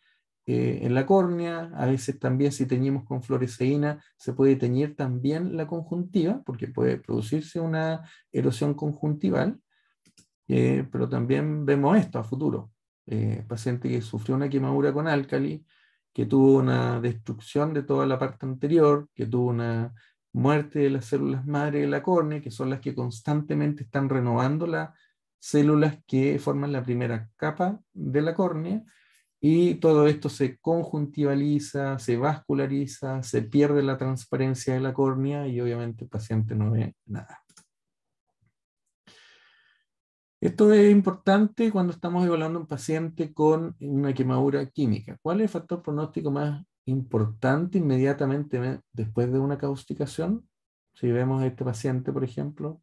en la córnea, a veces también si teñimos con fluoresceína se puede teñir también la conjuntiva, porque puede producirse una erosión conjuntival, pero también vemos esto a futuro. Paciente que sufrió una quemadura con álcali, que tuvo una destrucción de toda la parte anterior, que tuvo una muerte de las células madre de la córnea, que son las que constantemente están renovando las células que forman la primera capa de la córnea, y todo esto se conjuntivaliza, se vasculariza, se pierde la transparencia de la córnea y obviamente el paciente no ve nada. Esto es importante cuando estamos evaluando a un paciente con una quemadura química. ¿Cuál es el factor pronóstico más importante inmediatamente después de una causticación. Si vemos a este paciente, por ejemplo,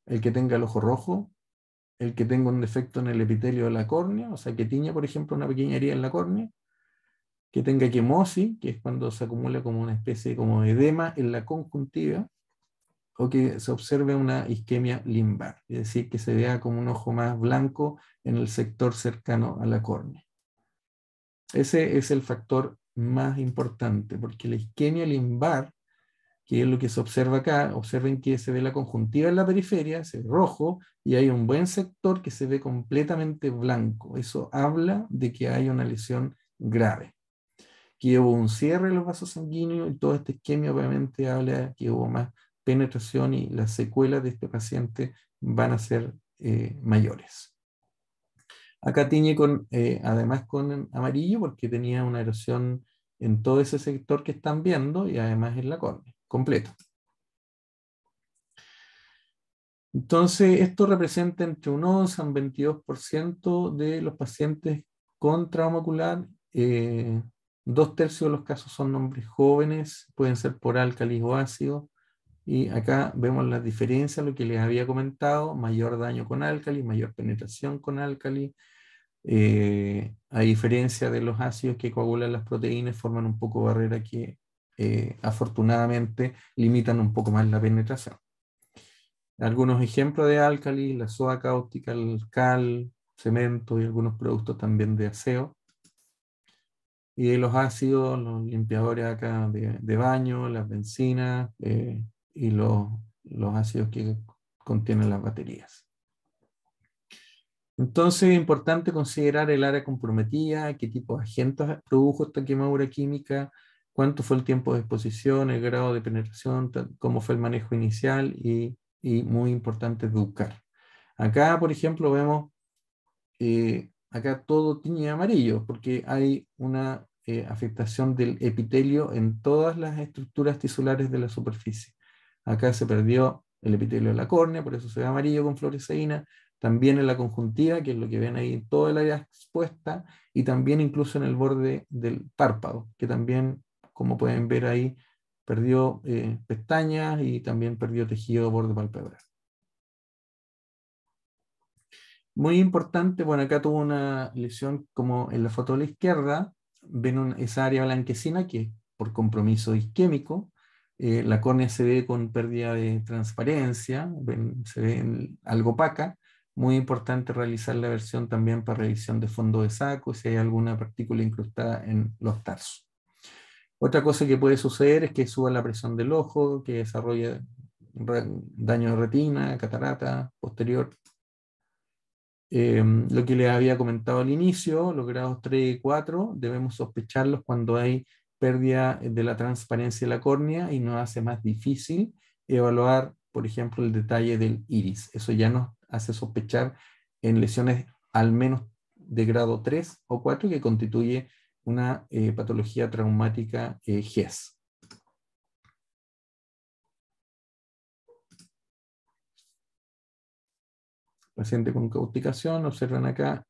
el que tenga el ojo rojo, el que tenga un defecto en el epitelio de la córnea, o sea, que tiña, por ejemplo, una pequeña herida en la córnea, que tenga quemosis, que es cuando se acumula como una especie como de edema en la conjuntiva, o que se observe una isquemia limbar, es decir, que se vea como un ojo más blanco en el sector cercano a la córnea. Ese es el factor más importante, porque la isquemia limbar, que es lo que se observa acá, observen que se ve la conjuntiva en la periferia, se ve rojo, y hay un buen sector que se ve completamente blanco. Eso habla de que hay una lesión grave, que hubo un cierre de los vasos sanguíneos, y toda esta isquemia obviamente habla de que hubo más penetración y las secuelas de este paciente van a ser mayores. Acá tiñe además con amarillo porque tenía una erosión en todo ese sector que están viendo y además en la córnea, completo. Entonces, esto representa entre un 11 a un 22% de los pacientes con trauma ocular. 2/3 de los casos son hombres jóvenes, pueden ser por álcalis o ácido. Y acá vemos las diferencias, lo que les había comentado: mayor daño con álcali, mayor penetración con álcali. A diferencia de los ácidos que coagulan las proteínas, forman un poco barrera que afortunadamente limitan un poco más la penetración. Algunos ejemplos de álcali: la soda cáustica, el cal, cemento y algunos productos también de aseo. Y de los ácidos, los limpiadores acá de baño, las bencinas y los ácidos que contienen las baterías. Entonces es importante considerar el área comprometida, qué tipo de agentes produjo esta quemadura química, cuánto fue el tiempo de exposición, el grado de penetración, cómo fue el manejo inicial y muy importante educar. Acá, por ejemplo, vemos, acá todo tiñe amarillo porque hay una afectación del epitelio en todas las estructuras tisulares de la superficie. Acá se perdió el epitelio de la córnea, por eso se ve amarillo con fluoresceína. También en la conjuntiva, que es lo que ven ahí en toda el área expuesta, y también incluso en el borde del párpado, que también, como pueden ver ahí, perdió pestañas y también perdió tejido borde palpebral. Muy importante, bueno, acá tuvo una lesión como en la foto de la izquierda, ven esa área blanquecina que es por compromiso isquémico. La córnea se ve con pérdida de transparencia, se ve algo opaca. Muy importante realizar la versión también para revisión de fondo de saco si hay alguna partícula incrustada en los tarsos. Otra cosa que puede suceder es que suba la presión del ojo, que desarrolle daño de retina, catarata posterior. Lo que les había comentado al inicio, los grados 3 y 4 debemos sospecharlos cuando hay pérdida de la transparencia de la córnea y nos hace más difícil evaluar, por ejemplo, el detalle del iris. Eso ya nos hace sospechar en lesiones al menos de grado 3 o 4 que constituye una patología traumática GES. Paciente con causticación, observan acá,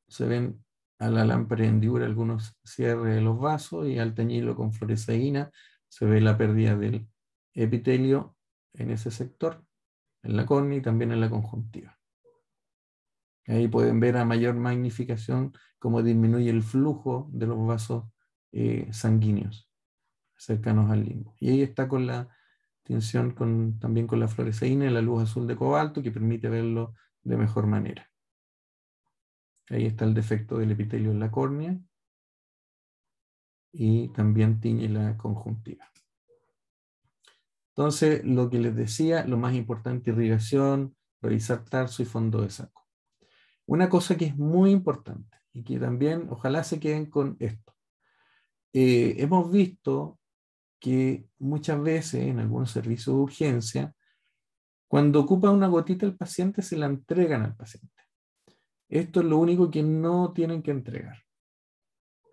se ven a la lámpara de hendidura algunos cierres de los vasos y al teñirlo con fluoresceína se ve la pérdida del epitelio en ese sector, en la córnea y también en la conjuntiva. Ahí pueden ver a mayor magnificación cómo disminuye el flujo de los vasos sanguíneos cercanos al limbo. Y ahí está con la tinción también con la fluoresceína y la luz azul de cobalto que permite verlo de mejor manera. Ahí está el defecto del epitelio en la córnea y también tiñe la conjuntiva. Entonces, lo que les decía, lo más importante: irrigación, revisar tarso y fondo de saco. Una cosa que es muy importante y que también ojalá se queden con esto. Hemos visto que muchas veces en algunos servicios de urgencia, cuando ocupa una gotita el paciente, se la entregan al paciente. Esto es lo único que no tienen que entregar: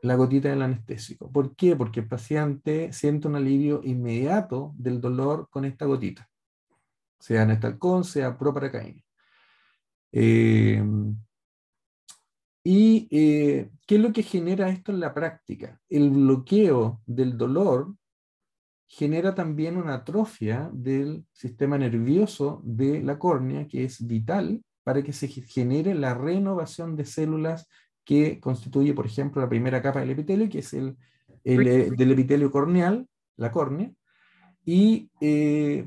la gotita del anestésico. ¿Por qué? Porque el paciente siente un alivio inmediato del dolor con esta gotita, sea Nestalcón, sea proparacaína. ¿Y qué es lo que genera esto en la práctica? El bloqueo del dolor genera también una atrofia del sistema nervioso de la córnea, que es vital para que se genere la renovación de células que constituye, por ejemplo, la primera capa del epitelio, que es del epitelio corneal, la córnea, y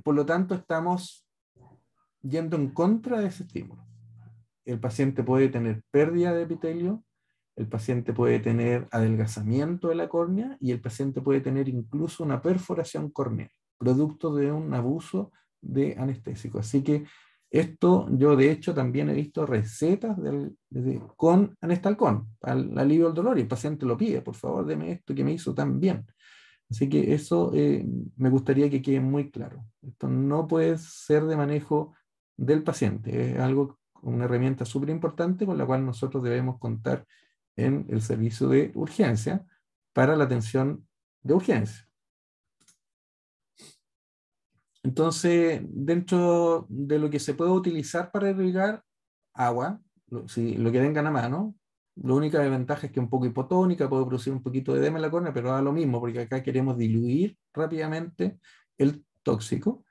por lo tanto estamos yendo en contra de ese estímulo. El paciente puede tener pérdida de epitelio, el paciente puede tener adelgazamiento de la córnea y el paciente puede tener incluso una perforación corneal, producto de un abuso de anestésico. Así que esto yo de hecho también he visto recetas con anestalcón, al alivio del dolor, y el paciente lo pide, por favor, deme esto que me hizo tan bien. Así que eso me gustaría que quede muy claro. Esto no puede ser de manejo del paciente, es algo, una herramienta súper importante con la cual nosotros debemos contar en el servicio de urgencia para la atención de urgencia. Entonces, dentro de lo que se puede utilizar para irrigar agua, si lo que tengan a mano, la única desventaja es que es un poco hipotónica, puede producir un poquito de edema en la córnea, pero da lo mismo, porque acá queremos diluir rápidamente el tóxico.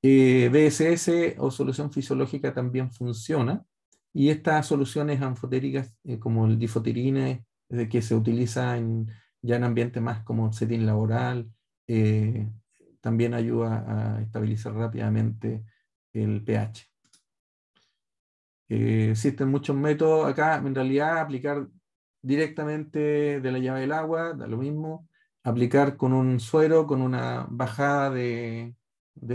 BSS o solución fisiológica también funciona, y estas soluciones anfotéricas como el difoterine, que se utiliza ya en ambientes más como setting laboral, eh, también ayuda a estabilizar rápidamente el pH. Existen muchos métodos acá, en realidad aplicar directamente de la llave del agua, da lo mismo, aplicar con un suero, con una bajada de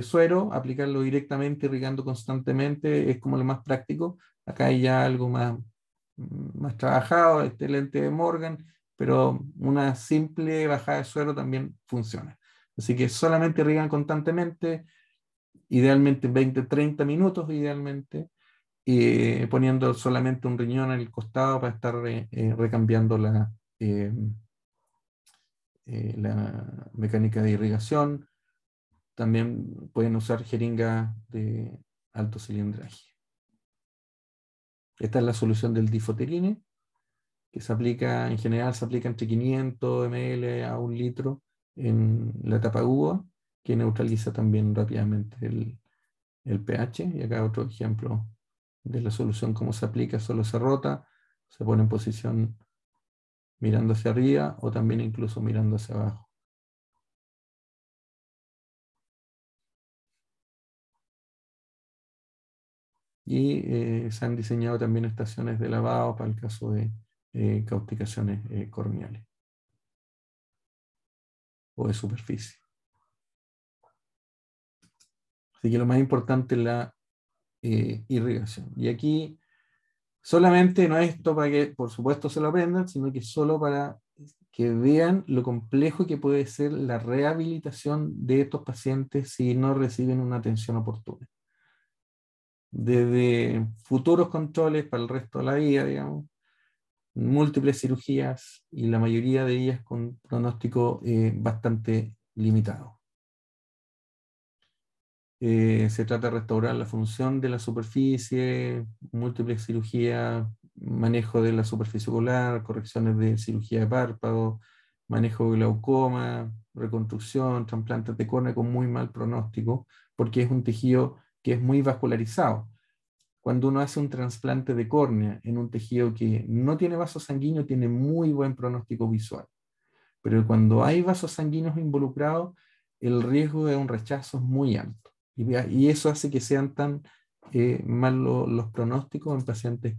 suero, aplicarlo directamente, irrigando constantemente, es como lo más práctico. Acá hay ya algo más trabajado, este lente de Morgan, pero una simple bajada de suero también funciona. Así que solamente irrigan constantemente, idealmente 20-30 minutos, idealmente, poniendo solamente un riñón en el costado para estar recambiando la mecánica de irrigación. También pueden usar jeringas de alto cilindraje. Esta es la solución del difoterine, que se aplica, en general se aplica entre 500 ml a 1 litro en la etapa aguda, que neutraliza también rápidamente el pH. Y acá otro ejemplo de la solución, cómo se aplica: solo se rota, se pone en posición mirando hacia arriba o también incluso mirando hacia abajo. Y se han diseñado también estaciones de lavado para el caso de causticaciones corneales o de superficie. Así que lo más importante es la irrigación. Y aquí solamente no es esto para que, por supuesto, se lo aprendan, sino que solo para que vean lo complejo que puede ser la rehabilitación de estos pacientes si no reciben una atención oportuna. Desde futuros controles para el resto de la vida, digamos, múltiples cirugías y la mayoría de ellas con pronóstico bastante limitado. Se trata de restaurar la función de la superficie, múltiples cirugías, manejo de la superficie ocular, correcciones de cirugía de párpado, manejo de glaucoma, reconstrucción, trasplantes de córnea con muy mal pronóstico, porque es un tejido que es muy vascularizado. Cuando uno hace un trasplante de córnea en un tejido que no tiene vaso sanguíneo, tiene muy buen pronóstico visual. Pero cuando hay vasos sanguíneos involucrados, el riesgo de un rechazo es muy alto. Y eso hace que sean tan malos los pronósticos en pacientes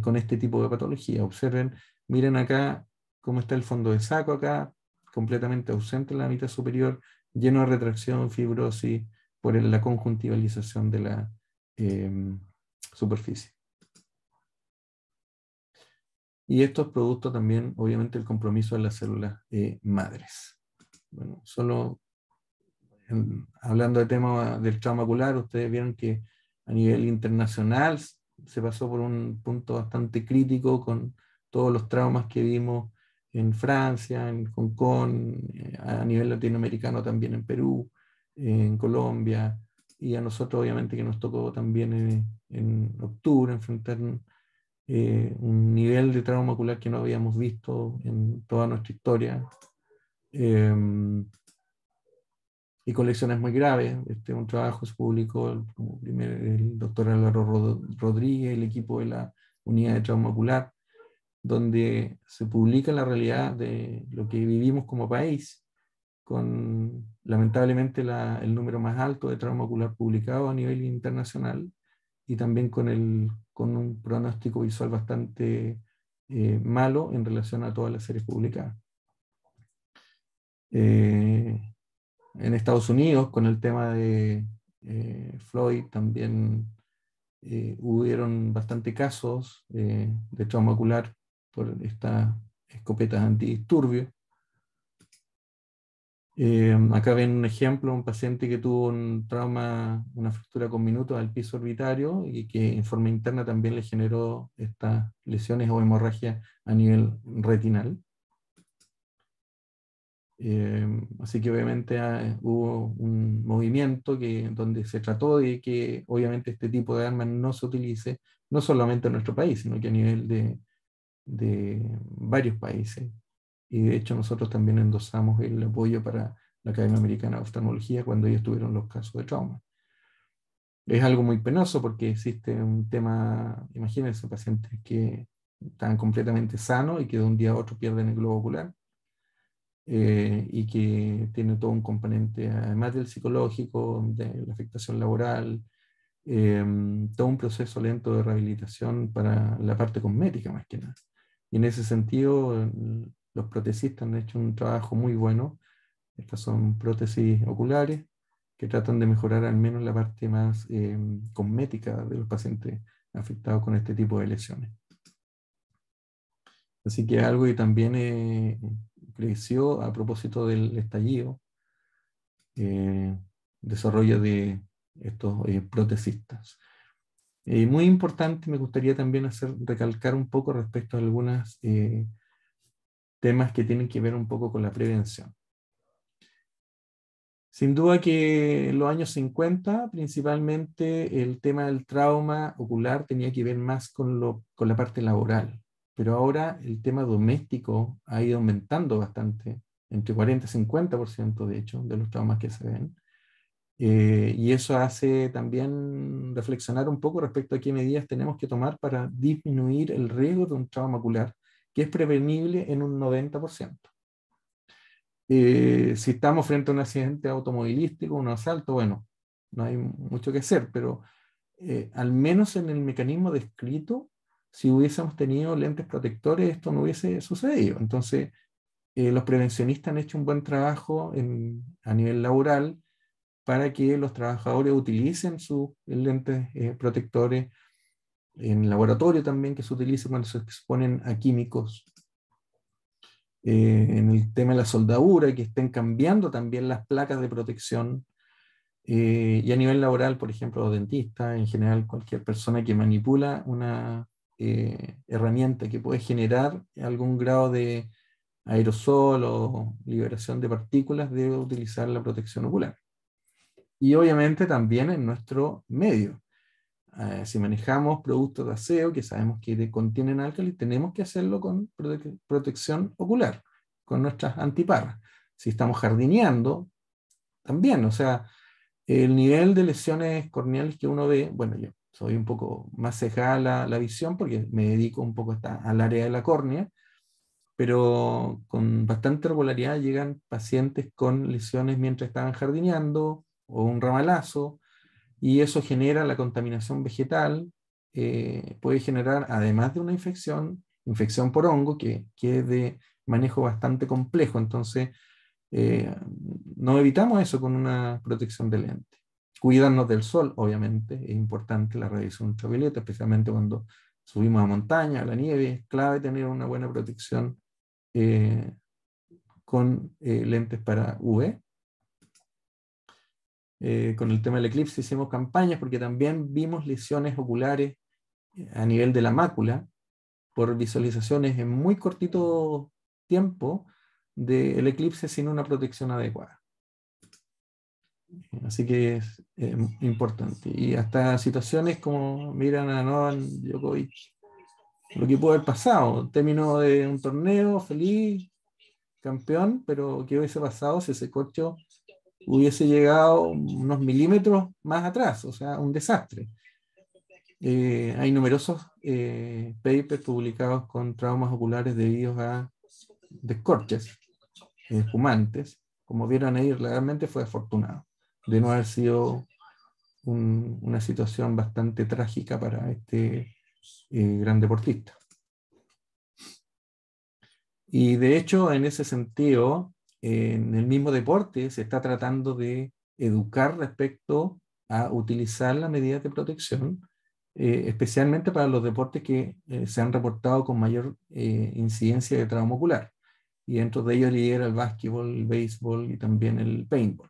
con este tipo de patología. Observen, miren acá cómo está el fondo de saco acá, completamente ausente en la mitad superior, lleno de retracción, fibrosis, por la conjuntivalización de la superficie. Y esto es producto también, obviamente, del compromiso de las células madres. Bueno, solo hablando de tema del trauma ocular, ustedes vieron que a nivel internacional se pasó por un punto bastante crítico con todos los traumas que vimos en Francia, en Hong Kong, a nivel latinoamericano también en Perú, en Colombia, y a nosotros obviamente que nos tocó también en octubre enfrentar un nivel de trauma ocular que no habíamos visto en toda nuestra historia, y con lesiones muy graves. Un trabajo se publicó como el doctor Álvaro Rodríguez, el equipo de la unidad de trauma ocular, donde se publica la realidad de lo que vivimos como país, con lamentablemente el número más alto de trauma ocular publicado a nivel internacional, y también con un pronóstico visual bastante malo en relación a todas las series publicadas. En Estados Unidos, con el tema de Floyd, también hubieron bastante casos de trauma ocular por estas escopetas antidisturbios. Acá ven un ejemplo, un paciente que tuvo un trauma, una fractura con minutos al piso orbitario, y que en forma interna también le generó estas lesiones o hemorragia a nivel retinal. Así que obviamente hubo un movimiento donde se trató de que obviamente este tipo de armas no se utilice, no solamente en nuestro país, sino que a nivel de varios países. Y de hecho nosotros también endosamos el apoyo para la Academia Americana de Oftalmología cuando ellos tuvieron los casos de trauma. Es algo muy penoso porque existe un tema, imagínense, pacientes que están completamente sanos y que de un día a otro pierden el globo ocular, y que tiene todo un componente, además del psicológico, de la afectación laboral, todo un proceso lento de rehabilitación para la parte cosmética más que nada. Y en ese sentido, los protecistas han hecho un trabajo muy bueno. Estas son prótesis oculares que tratan de mejorar al menos la parte más cosmética de los pacientes afectados con este tipo de lesiones. Así que algo que también creció a propósito del estallido, desarrollo de estos protecistas. Muy importante, me gustaría también recalcar un poco respecto a algunos temas que tienen que ver un poco con la prevención. Sin duda que en los años 50, principalmente, el tema del trauma ocular tenía que ver más con la parte laboral, pero ahora el tema doméstico ha ido aumentando bastante, entre 40 y 50% de hecho, de los traumas que se ven. Y eso hace también reflexionar un poco respecto a qué medidas tenemos que tomar para disminuir el riesgo de un trauma ocular, que es prevenible en un 90%. Si estamos frente a un accidente automovilístico, un asalto, bueno, no hay mucho que hacer, pero al menos en el mecanismo descrito, si hubiésemos tenido lentes protectores, esto no hubiese sucedido. Entonces, los prevencionistas han hecho un buen trabajo a nivel laboral para que los trabajadores utilicen sus lentes protectores, en laboratorio también, que se utilicen cuando se exponen a químicos. En el tema de la soldadura, que estén cambiando también las placas de protección, y a nivel laboral, por ejemplo, los dentistas, en general cualquier persona que manipula una herramienta que puede generar algún grado de aerosol o liberación de partículas, debe utilizar la protección ocular. Y obviamente también en nuestro medio. Si manejamos productos de aseo que sabemos que contienen álcali, tenemos que hacerlo con protección ocular, con nuestras antiparras. Si estamos jardineando, también, o sea, el nivel de lesiones corneales que uno ve, bueno, yo soy un poco más cejada la visión porque me dedico un poco al área de la córnea, pero con bastante regularidad llegan pacientes con lesiones mientras estaban jardineando o un ramalazo, y eso genera la contaminación vegetal, puede generar, además de una infección por hongo, que es de manejo bastante complejo. Entonces, no evitamos eso con una protección de lente. Cuidarnos del sol, obviamente, es importante la radiación ultravioleta, especialmente cuando subimos a montaña, a la nieve. Es clave tener una buena protección con lentes para UV. Con el tema del eclipse hicimos campañas porque también vimos lesiones oculares a nivel de la mácula por visualizaciones en muy cortito tiempo del eclipse sin una protección adecuada. Así que es importante. Y hasta situaciones como miran a Novak Djokovic, lo que pudo haber pasado. Terminó de un torneo feliz, campeón, pero ¿qué hubiese pasado si ese corcho hubiese llegado unos milímetros más atrás? O sea, un desastre. Hay numerosos papers publicados con traumas oculares debidos a descorches fumantes. Como vieron ahí, realmente fue afortunado de no haber sido una situación bastante trágica para este gran deportista. Y de hecho, en ese sentido, en el mismo deporte se está tratando de educar respecto a utilizar las medidas de protección, especialmente para los deportes que se han reportado con mayor incidencia de trauma ocular. Y dentro de ellos lidera el básquetbol, el béisbol y también el paintball.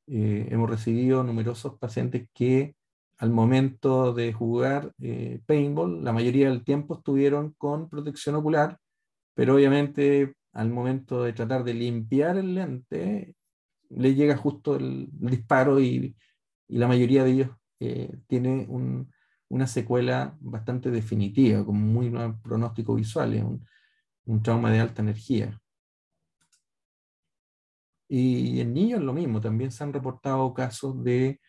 Hemos recibido numerosos pacientes que al momento de jugar paintball, la mayoría del tiempo estuvieron con protección ocular, pero obviamente al momento de tratar de limpiar el lente, le llega justo el disparo y la mayoría de ellos tiene una secuela bastante definitiva, con muy buen pronóstico visual, un trauma de alta energía. Y en niños lo mismo, también se han reportado casos de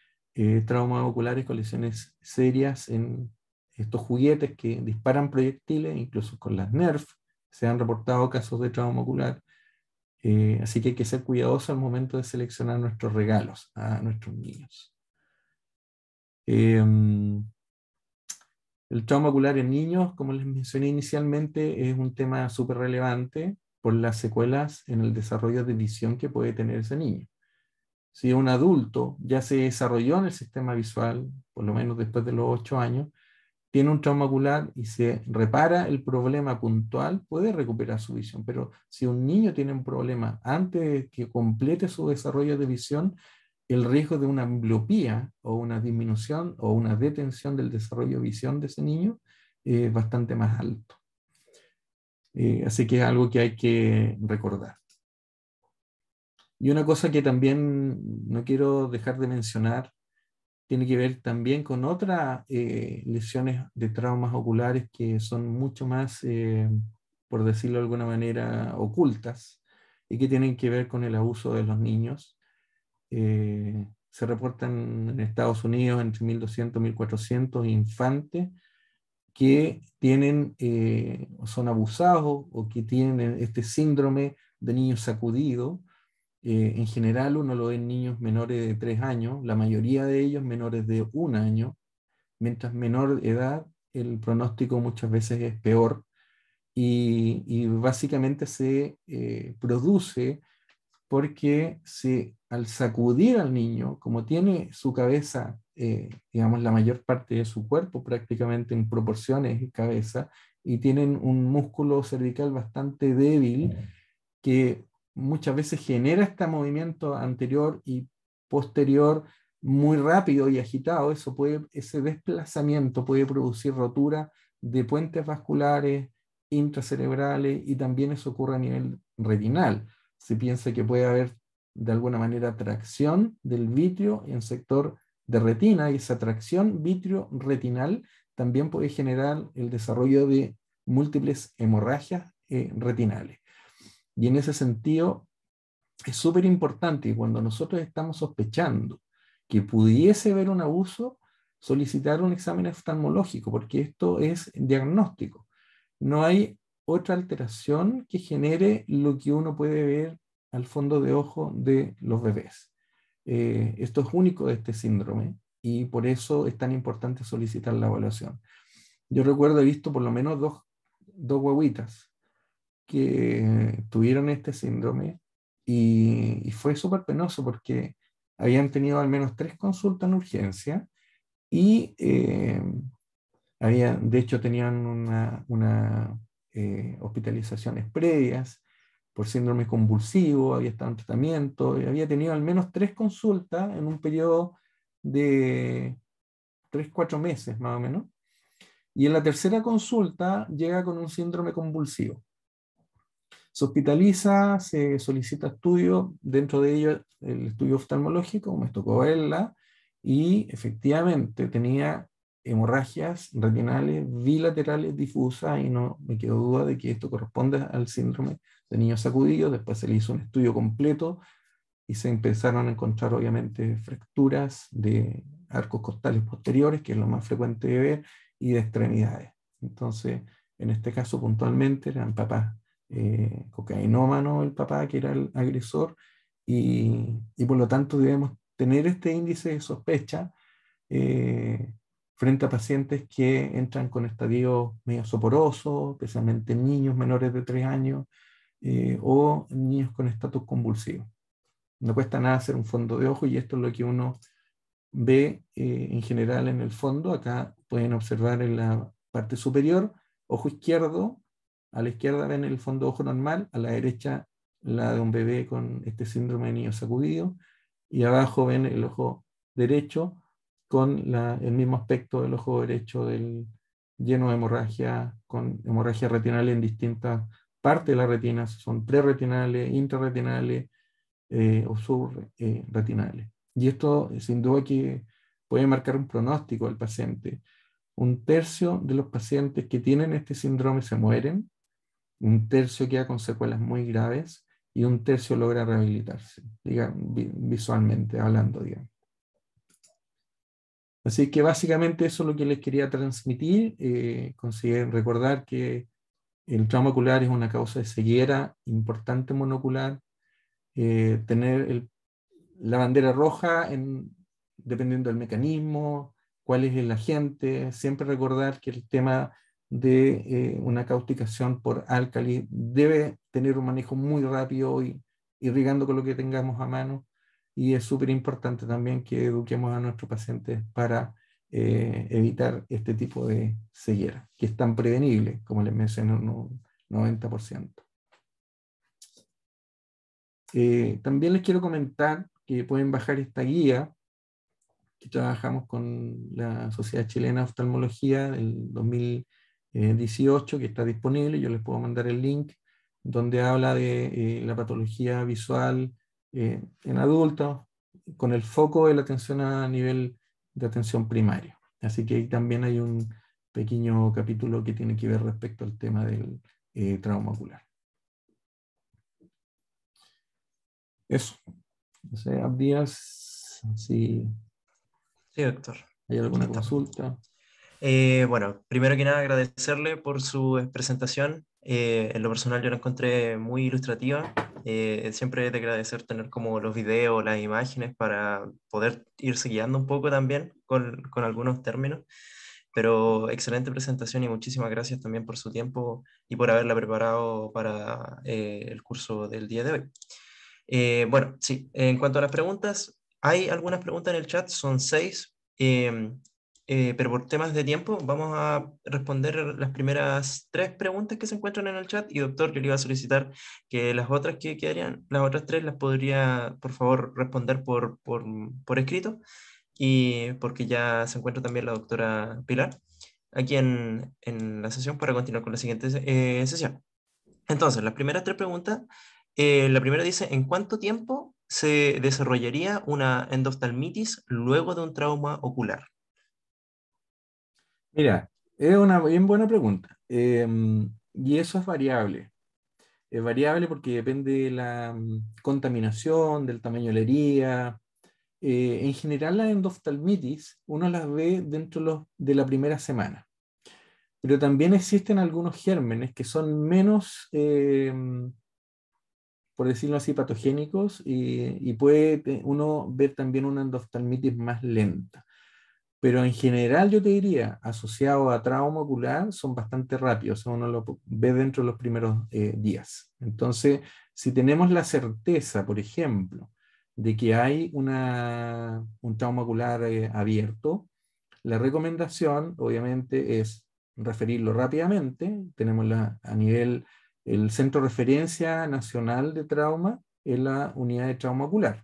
traumas oculares con lesiones serias en estos juguetes que disparan proyectiles, incluso con las Nerf, se han reportado casos de trauma ocular. Así que hay que ser cuidadosos al momento de seleccionar nuestros regalos a nuestros niños. El trauma ocular en niños, como les mencioné inicialmente, es un tema súper relevante por las secuelas en el desarrollo de visión que puede tener ese niño. Si un adulto ya se desarrolló en el sistema visual, por lo menos después de los 8 años, tiene un trauma ocular y se repara el problema puntual, puede recuperar su visión. Pero si un niño tiene un problema antes de que complete su desarrollo de visión, el riesgo de una ambliopía o una disminución o una detención del desarrollo de visión de ese niño es bastante más alto. Así que es algo que hay que recordar. Y una cosa que también no quiero dejar de mencionar tiene que ver también con otras lesiones de traumas oculares que son mucho más, por decirlo de alguna manera, ocultas y que tienen que ver con el abuso de los niños. Se reportan en Estados Unidos entre 1.200 y 1.400 infantes que tienen, son abusados o que tienen este síndrome de niño sacudido. En general uno lo ve en niños menores de 3 años, la mayoría de ellos menores de 1 año. Mientras menor edad, el pronóstico muchas veces es peor y básicamente se produce porque al sacudir al niño, como tiene su cabeza, digamos, la mayor parte de su cuerpo prácticamente en proporciones de cabeza, y tienen un músculo cervical bastante débil que muchas veces genera este movimiento anterior y posterior muy rápido y agitado. Ese desplazamiento puede producir rotura de puentes vasculares intracerebrales y también eso ocurre a nivel retinal. Se piensa que puede haber de alguna manera tracción del vitrio en sector de retina y esa tracción vitrio-retinal también puede generar el desarrollo de múltiples hemorragias retinales. Y en ese sentido, es súper importante que cuando nosotros estamos sospechando que pudiese haber un abuso, solicitar un examen oftalmológico, porque esto es diagnóstico. No hay otra alteración que genere lo que uno puede ver al fondo de ojo de los bebés. Esto es único de este síndrome y por eso es tan importante solicitar la evaluación. Yo recuerdo, he visto por lo menos dos guaguitas que tuvieron este síndrome y fue súper penoso porque habían tenido al menos 3 consultas en urgencia y de hecho tenían una hospitalizaciones previas por síndrome convulsivo, había estado en tratamiento, y había tenido al menos 3 consultas en un periodo de 3-4 meses más o menos, y en la tercera consulta llega con un síndrome convulsivo. Se hospitaliza, se solicita estudio, dentro de ello el estudio oftalmológico, me tocó verla, y efectivamente tenía hemorragias retinales bilaterales difusas, y no me quedo duda de que esto corresponde al síndrome de niño sacudido. Después se le hizo un estudio completo y se empezaron a encontrar obviamente fracturas de arcos costales posteriores, que es lo más frecuente de ver, y de extremidades. Entonces, en este caso puntualmente eran papás cocainómanos, el papá que era el agresor, y por lo tanto debemos tener este índice de sospecha frente a pacientes que entran con estadios medio soporosos, especialmente niños menores de 3 años o niños con estatus convulsivo. No cuesta nada hacer un fondo de ojo, y esto es lo que uno ve en general en el fondo. Acá pueden observar en la parte superior, ojo izquierdo, a la izquierda ven el fondo de ojo normal, a la derecha la de un bebé con este síndrome de niño sacudido, y abajo ven el ojo derecho con el mismo aspecto del ojo derecho lleno de hemorragia, con hemorragia retinal en distintas partes de la retina, son prerretinales, intrarretinales o subretinales. Y esto sin duda que puede marcar un pronóstico del paciente. 1/3 de los pacientes que tienen este síndrome se mueren, 1/3 queda con secuelas muy graves, y 1/3 logra rehabilitarse, visualmente hablando, digamos. Así que básicamente eso es lo que les quería transmitir. Consideren recordar que el trauma ocular es una causa de ceguera importante monocular. Tener la bandera roja dependiendo del mecanismo, cuál es el agente. Siempre recordar que el tema de una cauticación por álcali debe tener un manejo muy rápido y irrigando con lo que tengamos a mano. Y es súper importante también que eduquemos a nuestros pacientes para evitar este tipo de ceguera, que es tan prevenible, como les mencioné, un 90%. También les quiero comentar que pueden bajar esta guía que trabajamos con la Sociedad Chilena de Oftalmología del 2018, que está disponible. Yo les puedo mandar el link, donde habla de la patología visual en adultos, con el foco de la atención a nivel de atención primaria. Así que ahí también hay un pequeño capítulo que tiene que ver respecto al tema del trauma ocular. Eso. No sé, Abdías, si Sí, doctor. hay alguna Aquí estamos. consulta. Bueno, primero que nada agradecerle por su presentación. En lo personal yo la encontré muy ilustrativa. Siempre es de agradecer tener como los videos, las imágenes para poder irse guiando un poco también con algunos términos. Pero excelente presentación y muchísimas gracias también por su tiempo y por haberla preparado para el curso del día de hoy. Bueno, sí, en cuanto a las preguntas, hay algunas preguntas en el chat, son 6. Pero por temas de tiempo vamos a responder las primeras 3 preguntas que se encuentran en el chat, y doctor, yo le iba a solicitar que las otras que quedarían, las otras 3 las podría por favor responder por escrito, y porque ya se encuentra también la doctora Pilar aquí en la sesión para continuar con la siguiente sesión. Entonces, las primeras 3 preguntas, la primera dice, ¿en cuánto tiempo se desarrollaría una endoftalmitis luego de un trauma ocular? Mira, es una bien buena pregunta. Y eso es variable. Es variable porque depende de la contaminación, del tamaño de la herida. En general, la endoftalmitis uno las ve dentro de la primera semana. Pero también existen algunos gérmenes que son menos, por decirlo así, patogénicos, y puede uno ver también una endoftalmitis más lenta. Pero en general yo te diría, asociado a trauma ocular, son bastante rápidos, o sea, uno lo ve dentro de los primeros días. Entonces, si tenemos la certeza, por ejemplo, de que hay un trauma ocular abierto, la recomendación obviamente es referirlo rápidamente. Tenemos a nivel, el Centro de Referencia Nacional de Trauma en la unidad de trauma ocular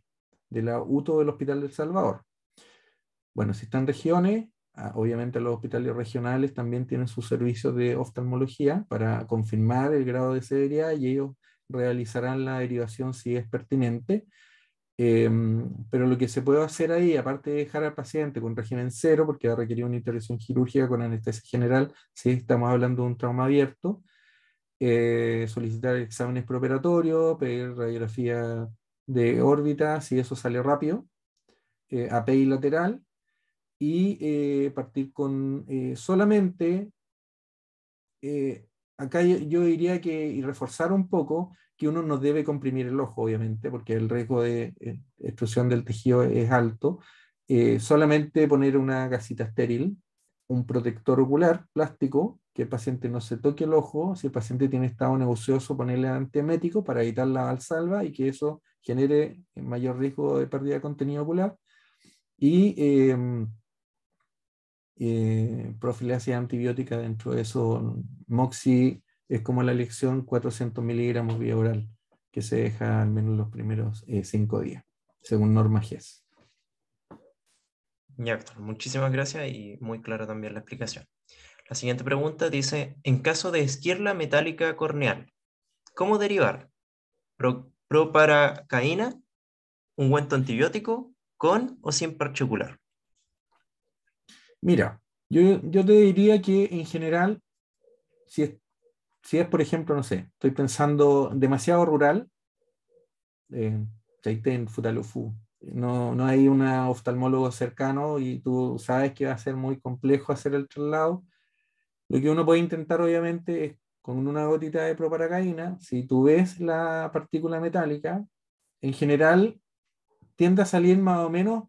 de la UTO del Hospital del Salvador. Bueno, si están regiones, obviamente los hospitales regionales también tienen sus servicios de oftalmología para confirmar el grado de severidad, y ellos realizarán la derivación si es pertinente. Pero lo que se puede hacer ahí, aparte de dejar al paciente con régimen cero, porque va a requerir una intervención quirúrgica con anestesia general, si estamos hablando de un trauma abierto, solicitar exámenes preoperatorios, pedir radiografía de órbita, si eso sale rápido, API lateral, y partir con solamente, acá yo diría que, y reforzar un poco, que uno no debe comprimir el ojo, obviamente, porque el riesgo de extrusión del tejido es alto. Solamente poner una gasita estéril, un protector ocular plástico, que el paciente no se toque el ojo. Si el paciente tiene estado nauseoso, ponerle antiemético para evitar la valsalva y que eso genere mayor riesgo de pérdida de contenido ocular. Y profilaxis antibiótica dentro de eso. Moxi es como la elección 400 miligramos vía oral, que se deja al menos los primeros 5 días, según norma GES. Ya, doctor, muchísimas gracias y muy clara también la explicación. La siguiente pregunta dice, en caso de esquirla metálica corneal, ¿cómo derivar? Proparacaína, ungüento antibiótico, con o sin parche ocular. Mira, yo te diría que en general, si es, por ejemplo, no sé, estoy pensando demasiado rural, Chaitén, Futalufú, no hay un oftalmólogo cercano y tú sabes que va a ser muy complejo hacer el traslado. Lo que uno puede intentar, obviamente, es con una gotita de proparacaína. Si tú ves la partícula metálica, en general tiende a salir más o menos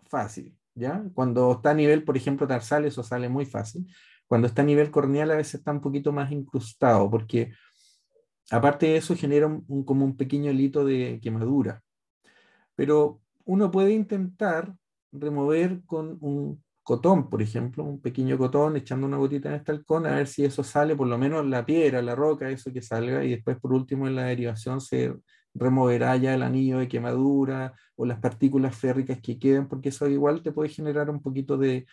fácil, ¿ya? Cuando está a nivel, por ejemplo, tarsal, eso sale muy fácil. Cuando está a nivel corneal, a veces está un poquito más incrustado, porque aparte de eso genera como un pequeño hilito de quemadura. Pero uno puede intentar remover con un cotón, por ejemplo, un pequeño cotón, echando una gotita en este halcón, a ver si eso sale, por lo menos la piedra, la roca, eso que salga, y después por último en la derivación se removerá ya el anillo de quemadura o las partículas férricas que quedan, porque eso igual te puede generar un poquito de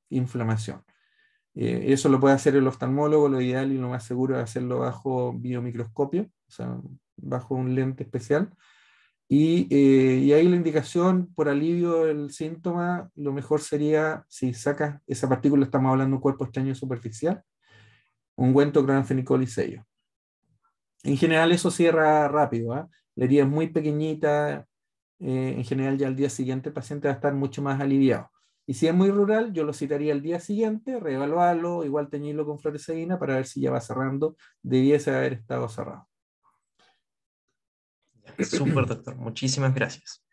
inflamación. Eso lo puede hacer el oftalmólogo, lo ideal y lo más seguro es hacerlo bajo biomicroscopio, o sea, bajo un lente especial. Y ahí la indicación por alivio del síntoma, lo mejor sería, si sacas esa partícula, estamos hablando de un cuerpo extraño superficial, ungüento, cloranfenicol y sello. En general eso cierra rápido, ¿eh? La herida es muy pequeñita, en general ya al día siguiente el paciente va a estar mucho más aliviado. Y si es muy rural, yo lo citaría al día siguiente, reevaluarlo, igual teñirlo con fluoresceína para ver si ya va cerrando, debiese haber estado cerrado. Súper, doctor. Muchísimas gracias.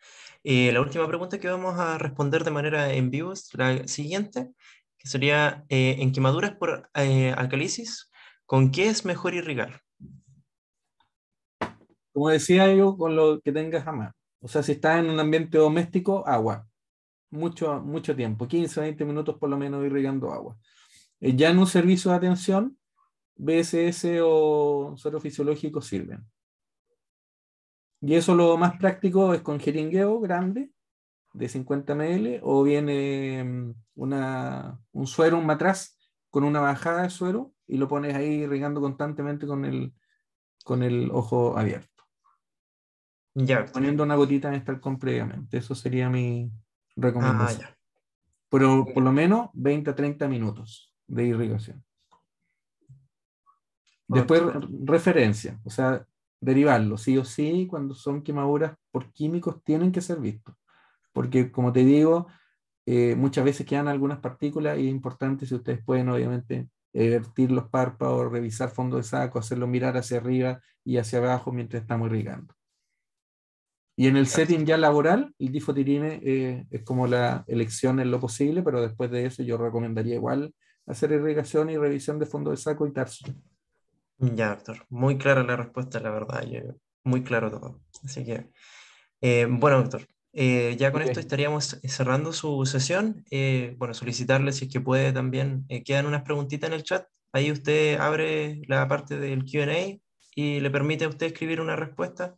La última pregunta que vamos a responder de manera en vivo es la siguiente, que sería, en quemaduras por alcalisis, ¿con qué es mejor irrigar? Como decía yo, con lo que tengas a mano. O sea, si estás en un ambiente doméstico, agua. Mucho tiempo, 15 o 20 minutos por lo menos irrigando agua. Ya en un servicio de atención, BSS o suero fisiológico sirven. Y eso lo más práctico es con jeringueo grande de 50 ml o bien un suero, un matraz con una bajada de suero y lo pones ahí irrigando constantemente con el ojo abierto. Ya, doctor. Poniendo una gotita en estalcón previamente. Eso sería mi Ah, recomendación. ya. Pero por lo menos 20 a 30 minutos de irrigación. Después, Otro. referencia, o sea, derivarlo, sí o sí, cuando son quemaduras por químicos, tienen que ser vistos. Porque, como te digo, muchas veces quedan algunas partículas y es importante si ustedes pueden, obviamente, vertir los párpados, revisar fondo de saco, hacerlo mirar hacia arriba y hacia abajo mientras estamos irrigando. Y en el Ya, setting ya laboral, el difotirine es como la elección en lo posible, pero después de eso yo recomendaría igual hacer irrigación y revisión de fondo de saco y tarso. ya, doctor. Muy clara la respuesta, la verdad. Muy claro todo. Así que, bueno, doctor. Ya con esto Ok, estaríamos cerrando su sesión. Bueno, solicitarle si es que puede también, quedan unas preguntitas en el chat. Ahí usted abre la parte del Q&A y le permite a usted escribir una respuesta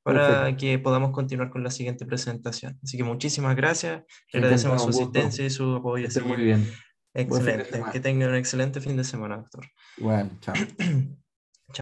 perfecto. para que podamos continuar con la siguiente presentación. Así que muchísimas gracias, le agradecemos Encantado, su un gusto. asistencia y su apoyo, Que así estés muy que bien. Buen fin de excelente, que semana. tengan un excelente fin de semana, doctor. Igual, chao.